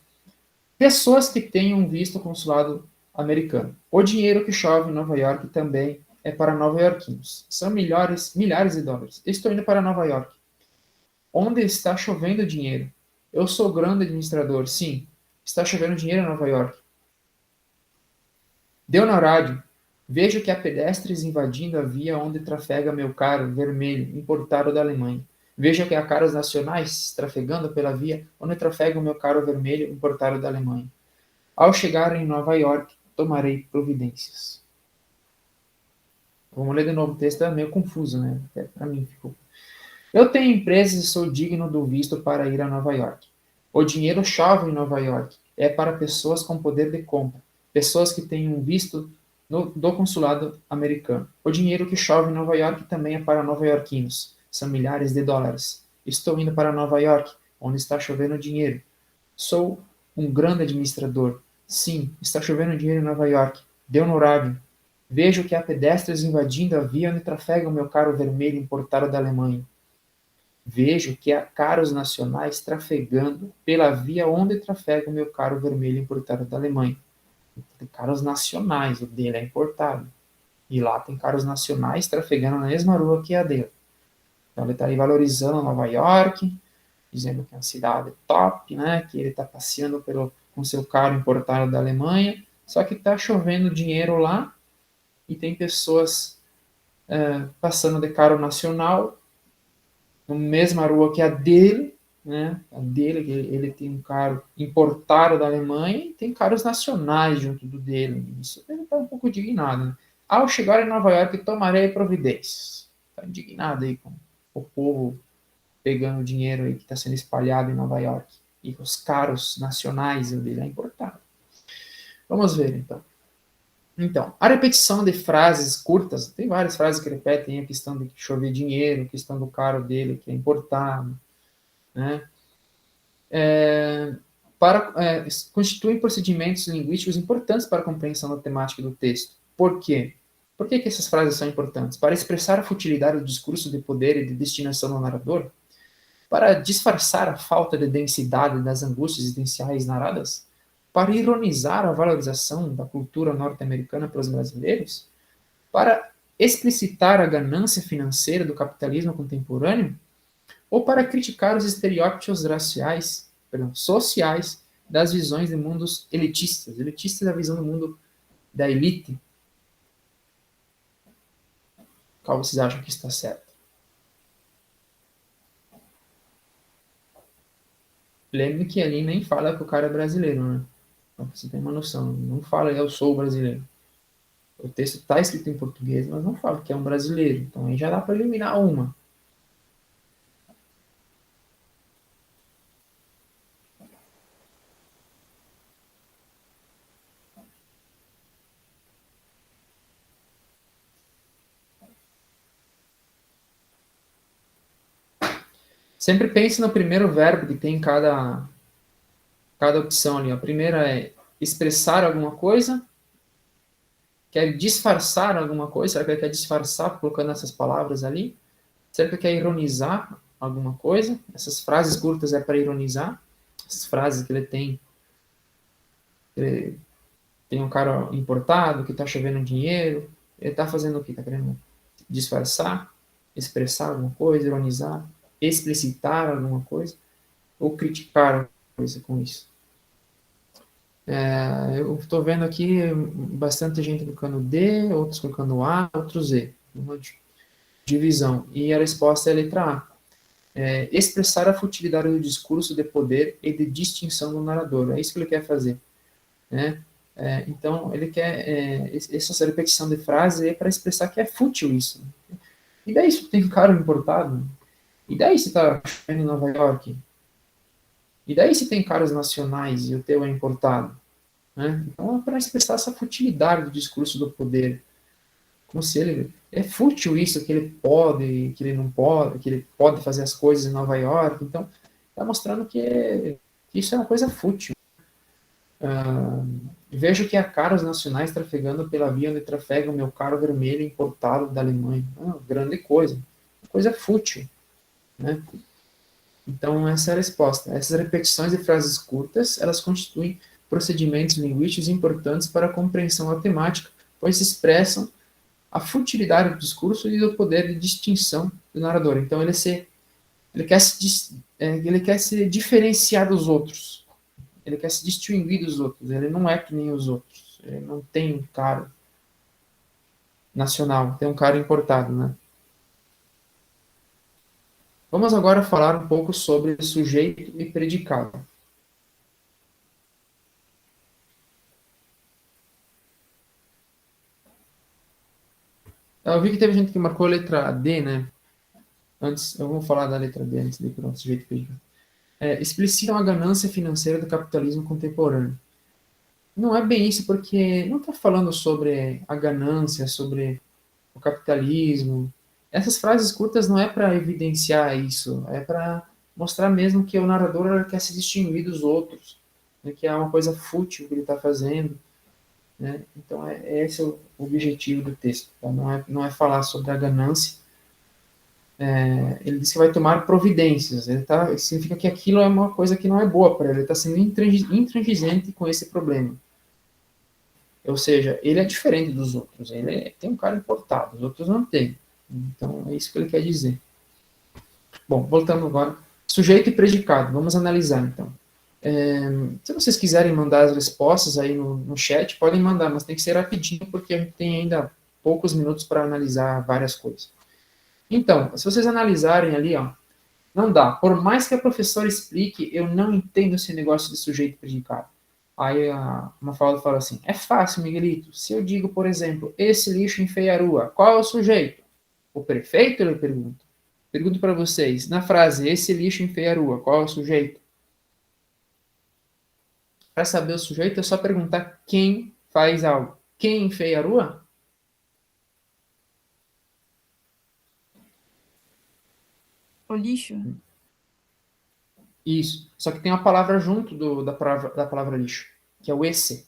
pessoas que tenham visto consulado americano. O dinheiro que chove em Nova York também é para nova-iorquinos. São milhares de dólares. Estou indo para Nova York. Onde está chovendo dinheiro? Eu sou grande administrador. Sim, está chovendo dinheiro em Nova York. Deu na rádio. Vejo que há pedestres invadindo a via onde trafega meu carro vermelho, importado da Alemanha. Vejo que há carros nacionais trafegando pela via onde trafega o meu carro vermelho, importado da Alemanha. Ao chegar em Nova York, tomarei providências. Vamos ler de novo, o texto é meio confuso, né? Para mim ficou. Eu tenho empresas e sou digno do visto para ir a Nova York. O dinheiro chove em Nova York. É para pessoas com poder de compra, pessoas que têm um visto do consulado americano. O dinheiro que chove em Nova York também é para nova-iorquinos. São milhares de dólares. Estou indo para Nova York, onde está chovendo dinheiro. Sou um grande administrador. Sim, está chovendo dinheiro em Nova York. Deu no rádio. Vejo que há pedestres invadindo a via onde trafega o meu carro vermelho importado da Alemanha. Vejo que há carros nacionais trafegando pela via onde trafega o meu carro vermelho importado da Alemanha. Tem carros nacionais, o dele é importado. E lá tem carros nacionais trafegando na mesma rua que a dele. Então ele está aí valorizando Nova York, dizendo que é uma cidade top, né? Que ele está passeando com seu carro importado da Alemanha. Só que está chovendo dinheiro lá e tem pessoas passando de carro nacional na mesma rua que a dele, né? A dele, ele tem um carro importado da Alemanha e tem carros nacionais junto do dele. Isso ele está um pouco indignado. Né? Ao chegar em Nova York, tomarei providências. Está indignado aí com o povo pegando o dinheiro aí que está sendo espalhado em Nova York. E os carros nacionais dele é importado. Vamos ver então. Então, a repetição de frases curtas, tem várias frases que repetem a questão de chover dinheiro, a questão do carro dele que é importado, né? Constituem procedimentos linguísticos importantes para a compreensão da temática do texto. Por quê? Por que essas frases são importantes? Para expressar a futilidade do discurso de poder e de destinação do narrador? Para disfarçar a falta de densidade das angústias existenciais narradas? Para ironizar a valorização da cultura norte-americana pelos brasileiros? Para explicitar a ganância financeira do capitalismo contemporâneo? Ou para criticar os estereótipos sociais das visões de mundos elitistas. Elitistas é a visão do mundo da elite. Qual vocês acham que está certo? Lembre que ali nem fala que o cara é brasileiro, né? Então você tem uma noção. Não fala eu sou brasileiro. O texto está escrito em português, mas não fala que é um brasileiro. Então aí já dá para eliminar uma. Sempre pense no primeiro verbo que tem em cada opção ali. A primeira é expressar alguma coisa, quer disfarçar alguma coisa, será que ele quer disfarçar colocando essas palavras ali? Será que ele quer ironizar alguma coisa? Essas frases curtas é para ironizar. Essas frases que ele tem, ele tem um cara importado que está chovendo dinheiro, ele está fazendo o quê? Está querendo disfarçar, expressar alguma coisa, ironizar, explicitar alguma coisa, ou criticar alguma coisa com isso. Eu estou vendo aqui bastante gente colocando D, outros colocando A, outros Z. Uma divisão. E a resposta é a letra A. Expressar a futilidade do discurso de poder e de distinção do narrador. É isso que ele quer fazer. Né? Então, ele quer essa repetição de frase é para expressar que é fútil isso. E daí se tem um cara importado? E daí se está em Nova York? E daí se tem caras nacionais e o teu é importado? Né? Então, é para expressar essa futilidade do discurso do poder. Como se ele... É fútil isso, que ele pode, que ele não pode, que ele pode fazer as coisas em Nova York. Então, está mostrando que isso é uma coisa fútil. Vejo que há caros nacionais trafegando pela via onde trafega o meu carro vermelho importado da Alemanha. Grande coisa. Coisa fútil. Né? Então, essa é a resposta. Essas repetições de frases curtas, elas constituem procedimentos linguísticos importantes para a compreensão matemática, pois expressam a futilidade do discurso e do poder de distinção do narrador. Então, ele quer se diferenciar dos outros. Ele quer se distinguir dos outros. Ele não é que nem os outros. Ele não tem um cara nacional, tem um cara importado, né? Vamos agora falar um pouco sobre sujeito e predicado. Eu vi que teve gente que marcou a letra D, né? Antes, eu vou falar da letra D antes de ir para o sujeito e predicado. Explicitam a ganância financeira do capitalismo contemporâneo. Não é bem isso, porque não está falando sobre a ganância, sobre o capitalismo. Essas frases curtas não é para evidenciar isso, é para mostrar mesmo que o narrador quer se distinguir dos outros, né, que é uma coisa fútil que ele está fazendo. Né? Então, esse é o objetivo do texto. Tá? Não é falar sobre a ganância. Ele diz que vai tomar providências. Significa que aquilo é uma coisa que não é boa para ele. Ele está sendo intransigente com esse problema. Ou seja, ele é diferente dos outros. Tem um cara importado, os outros não têm. Então, é isso que ele quer dizer. Bom, voltando agora. Sujeito e predicado. Vamos analisar, então. Se vocês quiserem mandar as respostas aí no chat, podem mandar, mas tem que ser rapidinho, porque a gente tem ainda poucos minutos para analisar várias coisas. Então, se vocês analisarem ali, ó, não dá. Por mais que a professora explique, eu não entendo esse negócio de sujeito e predicado. Aí a Mafalda fala assim, é fácil, Miguelito. Se eu digo, por exemplo, esse lixo enfeia a rua, qual é o sujeito? O prefeito, ele pergunta. Pergunto para vocês, na frase, esse lixo enfeia a rua, qual é o sujeito? Para saber o sujeito é só perguntar quem faz algo. Quem enfeia a rua? O lixo? Isso. Só que tem uma palavra junto da palavra lixo, que é o esse.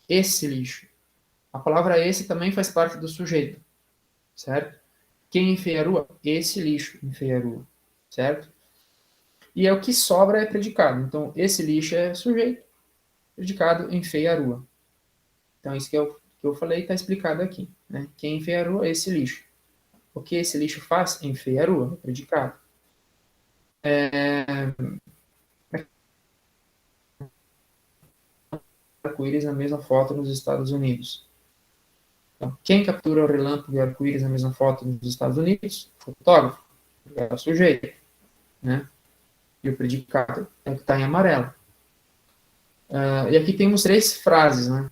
Esse lixo. A palavra esse também faz parte do sujeito, certo? Quem enfeia a rua? Esse lixo enfeia a rua, certo? E o que sobra é predicado. Então, esse lixo é sujeito, predicado enfeia a rua. Então, isso que eu falei está explicado aqui. Né? Quem enfeia a rua é esse lixo. O que esse lixo faz? Enfeia a rua, predicado. Arco-íris na mesma foto nos Estados Unidos. Então, quem captura o relâmpago e arco-íris na mesma foto nos Estados Unidos? O fotógrafo. É o sujeito. Né? E o predicado é o que está em amarelo. E aqui temos 3 frases. Né?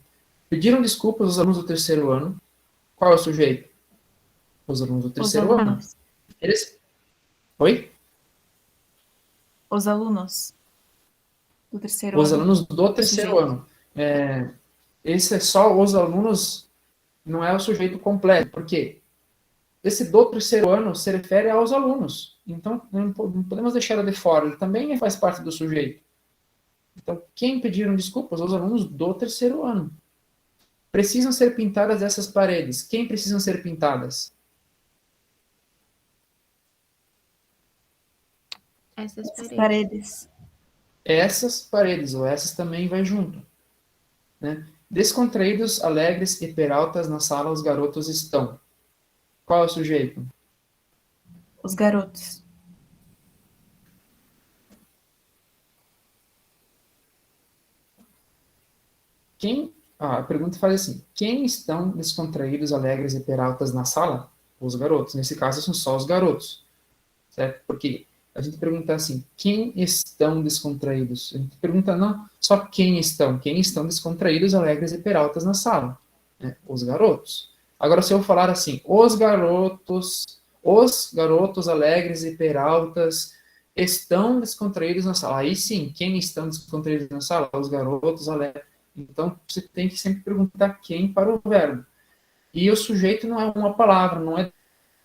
Pediram desculpas aos alunos do terceiro ano Qual é o sujeito? Os alunos do Os terceiro ano. alunos. Eles... Oi? Os alunos do terceiro Os ano. alunos do terceiro Sujeito. ano. Esse é só os alunos, não é o sujeito completo. Por quê? Esse do terceiro ano se refere aos alunos. Então, não podemos deixar ele de fora. Ele também faz parte do sujeito. Então, quem pediram desculpas? Os alunos do terceiro ano. Precisam ser pintadas essas paredes. Quem precisam ser pintadas? Essas Essas paredes. paredes. Essas paredes, ou essas também vai junto. Né? Descontraídos, alegres e peraltas na sala os garotos estão. Qual é o sujeito? Os garotos. A pergunta faz assim: quem estão descontraídos, alegres e peraltas na sala? Os garotos. Nesse caso, são só os garotos. Certo? Porque a gente pergunta assim: quem estão descontraídos? A gente pergunta não só quem estão descontraídos, alegres e peraltas na sala. Né? Os garotos. Agora, se eu falar assim: os garotos alegres e peraltas estão descontraídos na sala. Aí sim, quem estão descontraídos na sala? Os garotos alegres. Então, você tem que sempre perguntar quem para o verbo. E o sujeito não é uma palavra, não é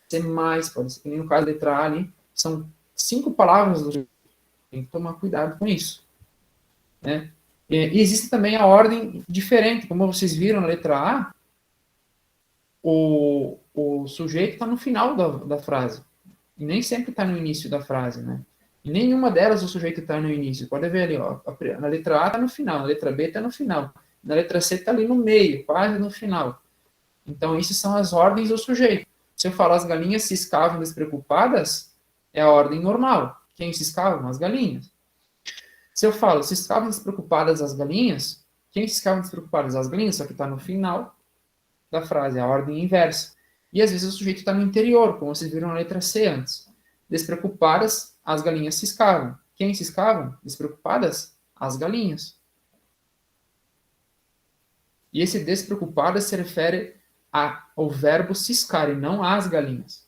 ser mais, pode ser que nem no caso da letra A ali, são 5 palavras do sujeito. Tem que tomar cuidado com isso. Né? E existe também a ordem diferente. Como vocês viram na letra A, o sujeito está no final da frase. E nem sempre está no início da frase, né? Em nenhuma delas o sujeito está no início. Pode ver ali, ó. Na letra A está no final, na letra B está no final. Na letra C está ali no meio, quase no final. Então, essas são as ordens do sujeito. Se eu falar as galinhas ciscavam despreocupadas, é a ordem normal. Quem ciscavam? As galinhas. Se eu falo ciscavam despreocupadas as galinhas, quem ciscavam despreocupadas? As galinhas, só que está no final da frase, é a ordem inversa. E às vezes o sujeito está no interior, como vocês viram na letra C antes. Despreocupadas, as galinhas ciscavam. Quem ciscavam? Despreocupadas? As galinhas. E esse despreocupadas se refere ao verbo ciscar e não às galinhas.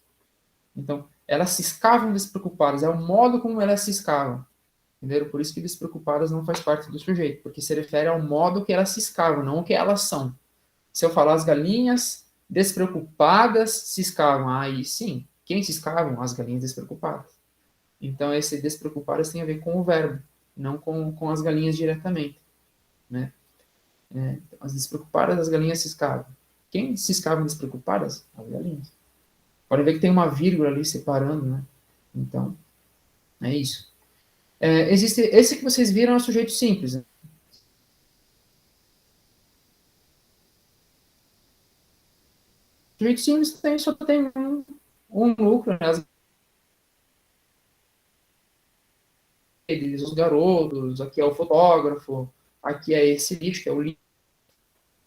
Então, elas ciscavam despreocupadas, é o modo como elas ciscavam. Entenderam? Por isso que despreocupadas não faz parte do sujeito, porque se refere ao modo que elas ciscavam, não o que elas são. Se eu falar as galinhas despreocupadas ciscavam, aí sim, quem ciscavam? As galinhas despreocupadas. Então, esse despreocupadas tem a ver com o verbo, não com as galinhas diretamente. Né? As despreocupadas, as galinhas ciscavam. Quem ciscavam despreocupadas? As galinhas. Pode ver que tem uma vírgula ali separando, né? Então, é isso. Existe esse que vocês viram é o sujeito simples. Né? O sujeito simples só tem um lucro, né? Os garotos, aqui é o fotógrafo, aqui é esse lixo, que é o lixo.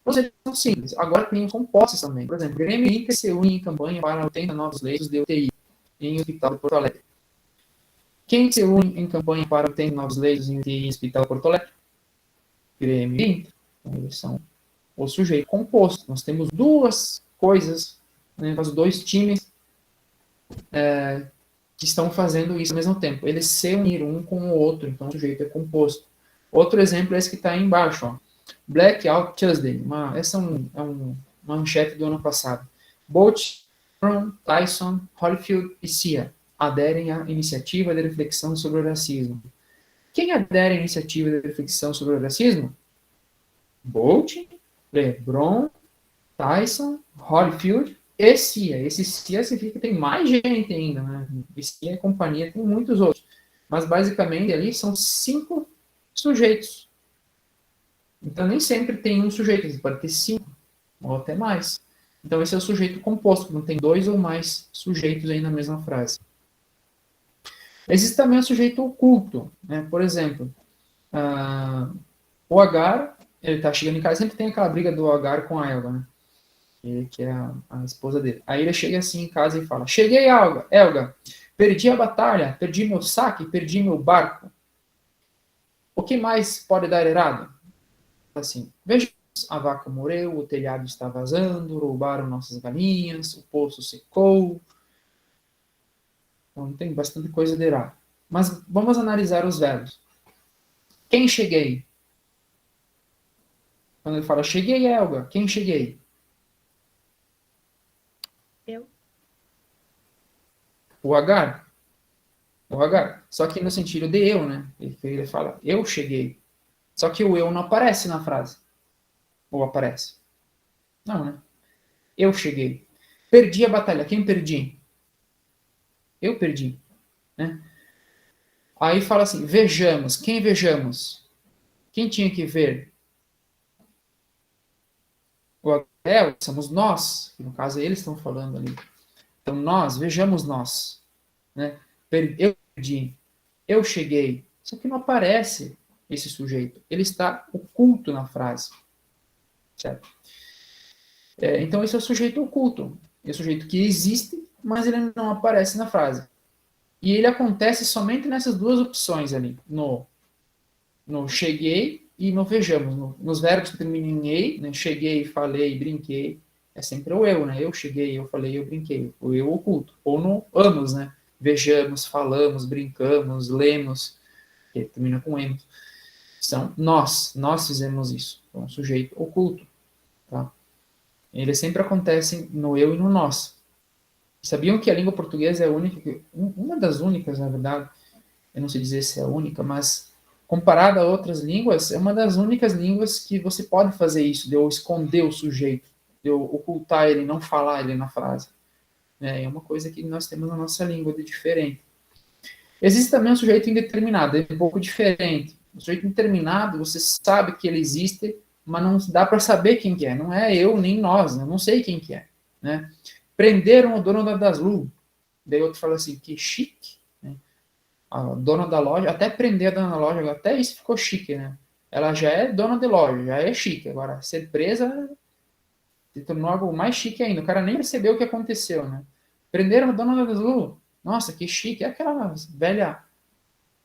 Vocês são simples. Agora tem os compostos também. Por exemplo, Grêmio e Inter se unem em campanha para 80 novos leitos de UTI em Hospital de Porto Alegre. Quem se une em campanha para 80 novos leitos em UTI em Hospital de Porto Alegre? Grêmio e Inter. Então, eles são o sujeito composto. Nós temos duas coisas, né, os dois times que estão fazendo isso ao mesmo tempo. Eles se uniram um com o outro, então o sujeito é composto. Outro exemplo é esse que está aí embaixo. Ó. Blackout Tuesday. Essa é uma manchete do ano passado. Bolt, Tyson, Holyfield e Cia aderem à iniciativa de reflexão sobre o racismo. Quem adere à iniciativa de reflexão sobre o racismo? Bolt, LeBron, Tyson, Holyfield e Cia. Esse Cia significa que tem mais gente ainda, né? E Cia e companhia tem muitos outros. Mas basicamente ali são 5 sujeitos. Então nem sempre tem um sujeito, pode ter 5 ou até mais. Então esse é o sujeito composto, não tem 2 ou mais sujeitos aí na mesma frase. Existe também o sujeito oculto, né? Por exemplo, o Agar, ele está chegando em casa, sempre tem aquela briga do Agar com a Elga, né? Que é a esposa dele. Aí ele chega assim em casa e fala: cheguei, Elga, perdi a batalha, perdi meu saque, perdi meu barco. O que mais pode dar errado? Assim, veja a vaca morreu, o telhado está vazando, roubaram nossas galinhas, o poço secou. Então, tem bastante coisa de errado. Mas vamos analisar os verbos. Quem cheguei? Quando ele fala cheguei, Elga. Quem cheguei? Eu. O Agar. O Agar. Só que no sentido de eu, né? Ele fala eu cheguei. Só que o eu não aparece na frase. Ou aparece? Não, né? Eu cheguei. Perdi a batalha. Quem perdi? Eu perdi. Né? Aí fala assim, vejamos. Quem vejamos? Quem tinha que ver? O Agar, somos nós. Que no caso eles estão falando ali. Então nós, vejamos nós. Né? Eu perdi. Eu cheguei. Só que não aparece esse sujeito. Ele está oculto na frase. Certo? Então esse é o sujeito oculto. É o sujeito que existe, mas ele não aparece na frase. E ele acontece somente nessas duas opções ali. No cheguei e no vejamos. Nos verbos que terminam em ei, né? Cheguei, falei, brinquei. É sempre o eu, né? Eu cheguei, eu falei, eu brinquei. O eu oculto. Ou no amos, né? Vejamos, falamos, brincamos, lemos, que termina com emos. São nós fizemos isso. Então, um sujeito oculto. Tá? Ele sempre acontece no eu e no nós. Sabiam que a língua portuguesa é a única, uma das únicas, na verdade, eu não sei dizer se é a única, mas comparada a outras línguas, é uma das únicas línguas que você pode fazer isso, de eu esconder o sujeito, de eu ocultar ele, não falar ele na frase. É uma coisa que nós temos na nossa língua de diferente. Existe também um sujeito indeterminado, é um pouco diferente. O sujeito indeterminado, você sabe que ele existe, mas não dá para saber quem que é. Não é eu nem nós, né? Eu não sei quem que é. Né? Prenderam o dono das luvas. Daí outro fala assim, que chique. Né? A dona da loja, até prender a dona da loja, até isso ficou chique, né? Ela já é dona de loja, já é chique. Agora, ser presa se tornou algo mais chique ainda. O cara nem percebeu o que aconteceu, né? Prenderam a dona das luvas. Nossa, que chique. É aquela velha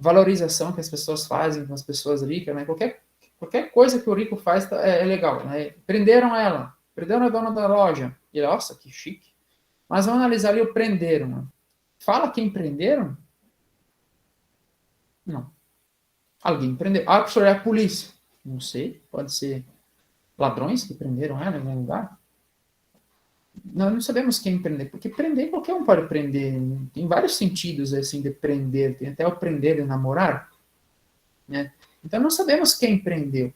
valorização que as pessoas fazem com as pessoas ricas, né? Qualquer coisa que o rico faz é legal, né? Prenderam ela. Prenderam a dona da loja. E, nossa, que chique. Mas vamos analisar ali o prenderam. Né? Fala quem prenderam? Não. Alguém prendeu. Ah, professor, é a polícia. Não sei. Pode ser ladrões que prenderam ela em algum lugar. Nós não sabemos quem prender. Porque prender, qualquer um pode prender. Tem vários sentidos, assim, de prender. Tem até o prender de namorar. Né? Então, não sabemos quem prendeu.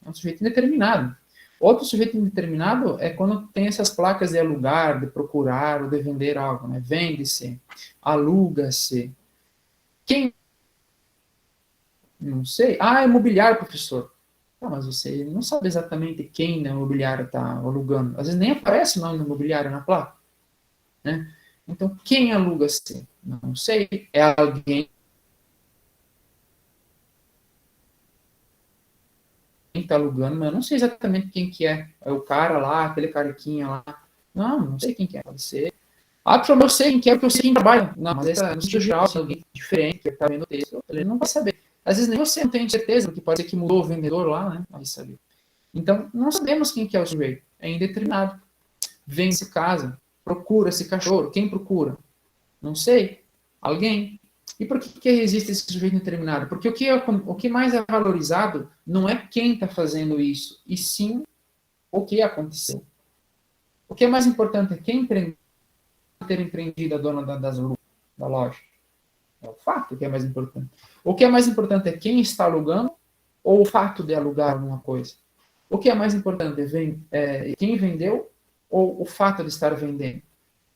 É um sujeito indeterminado. Outro sujeito indeterminado é quando tem essas placas de alugar, de procurar ou de vender algo. Né? Vende-se, aluga-se. Quem? Não sei. Ah, é imobiliário, professor. Ah, mas você não sabe exatamente quem na imobiliária está alugando. Às vezes nem aparece o nome do imobiliário na placa. Né? Então, quem aluga-se? Não sei. É alguém está alugando, mas eu não sei exatamente quem que é. É o cara lá, aquele carequinha lá. Não sei quem que é. Pode ser. Ah, professor, eu sei quem que é, porque eu sei quem trabalha. Não, mas essa, no sentido geral, se alguém diferente que está vendo o texto, ele não vai saber. Às vezes nem você não tem certeza, porque pode ser que mudou o vendedor lá, né? Vai saber. Então, não sabemos quem que é o sujeito. É indeterminado. Vem-se casa, procura-se cachorro. Quem procura? Não sei. Alguém. E por que existe esse sujeito indeterminado? Porque o que mais é valorizado não é quem está fazendo isso, e sim o que aconteceu. O que é mais importante é quem ter empreendido a dona da loja. É o fato que é mais importante. O que é mais importante é quem está alugando ou o fato de alugar alguma coisa. O que é mais importante é quem vendeu ou o fato de estar vendendo.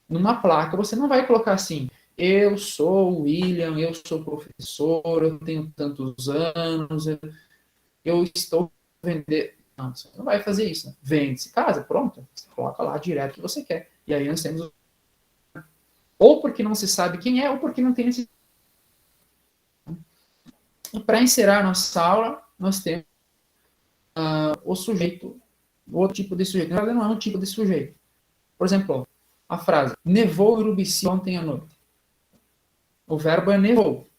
Numa placa, você não vai colocar assim, eu sou o William, eu sou professor, eu tenho tantos anos, eu estou vendendo. Não, você não vai fazer isso. Né? Vende-se casa, pronto. Você coloca lá direto o que você quer. E aí nós temos ou porque não se sabe quem é, ou porque não tem esse. E para encerrar nossa aula, nós temos o sujeito, outro tipo de sujeito. Na verdade, não é um tipo de sujeito. Por exemplo, a frase, nevou em Urubici ontem à noite. O verbo é nevou.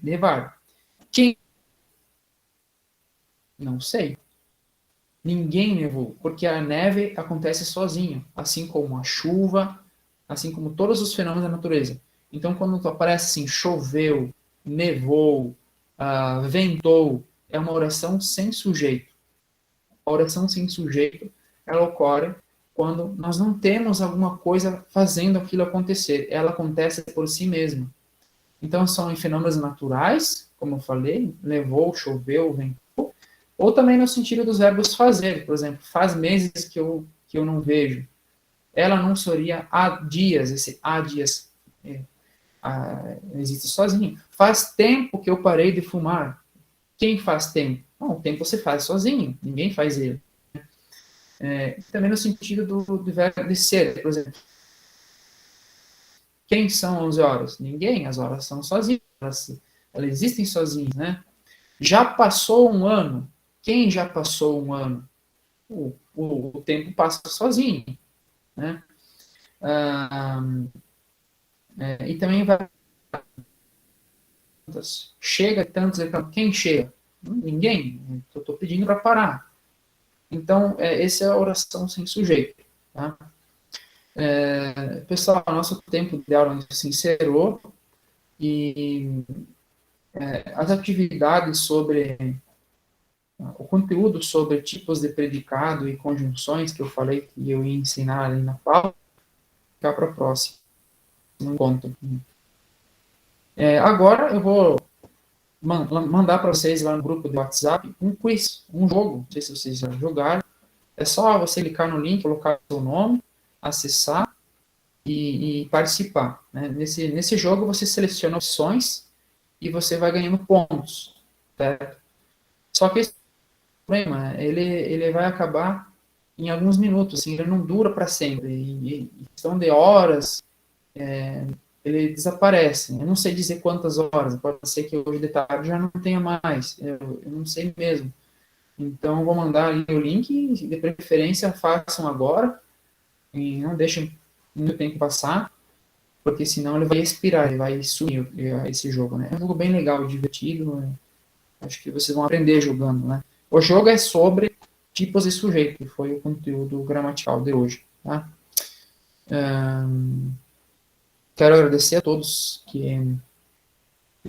Nevar. Quem? Não sei. Ninguém nevou, porque a neve acontece sozinho, assim como a chuva, assim como todos os fenômenos da natureza. Então, quando aparece assim, choveu, nevou, ventou, é uma oração sem sujeito. A oração sem sujeito, ela ocorre quando nós não temos alguma coisa fazendo aquilo acontecer. Ela acontece por si mesma. Então, são em fenômenos naturais, como eu falei, nevou, choveu, ventou, ou também no sentido dos verbos fazer. Por exemplo, faz meses que eu não vejo. Ela não seria há dias, esse há dias existe sozinho. Faz tempo que eu parei de fumar. Quem faz tempo? Bom, o tempo você faz sozinho, ninguém faz ele. Também no sentido do verbo de ser, por exemplo. Quem são 11 horas? Ninguém, as horas são sozinhas, elas existem sozinhas, né? Já passou um ano? Quem já passou um ano? O tempo passa sozinho, né? E também vai chega tantos, quem chega? Ninguém. Eu estou pedindo para parar. Então, essa é a oração sem sujeito. Tá? Pessoal, nosso tempo de aula se encerrou e as atividades sobre o conteúdo sobre tipos de predicado e conjunções que eu falei que eu ia ensinar ali na pauta, ficar para o próximo encontro. Agora eu vou mandar para vocês lá no grupo do WhatsApp um quiz, um jogo, não sei se vocês já jogaram. É só você clicar no link, colocar o seu nome, acessar e participar. Né? Nesse jogo você seleciona opções e você vai ganhando pontos. Certo? Só que esse problema, ele vai acabar em alguns minutos, assim, ele não dura para sempre. Em questão de horas, ele desaparece. Eu não sei dizer quantas horas, pode ser que hoje de tarde já não tenha mais, eu não sei mesmo. Então, vou mandar ali o link, de preferência façam agora, e não deixem muito tempo passar, porque senão ele vai expirar, ele vai sumir esse jogo, né? É um jogo bem legal, divertido, né? Acho que vocês vão aprender jogando, né? O jogo é sobre tipos e sujeito, que foi o conteúdo gramatical de hoje, tá? Quero agradecer a todos que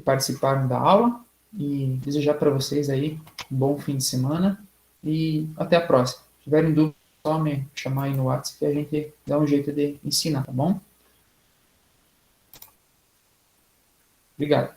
participaram da aula e desejar para vocês aí um bom fim de semana e até a próxima. Se tiverem dúvidas, só me chamar aí no WhatsApp que a gente dá um jeito de ensinar, tá bom? Obrigado.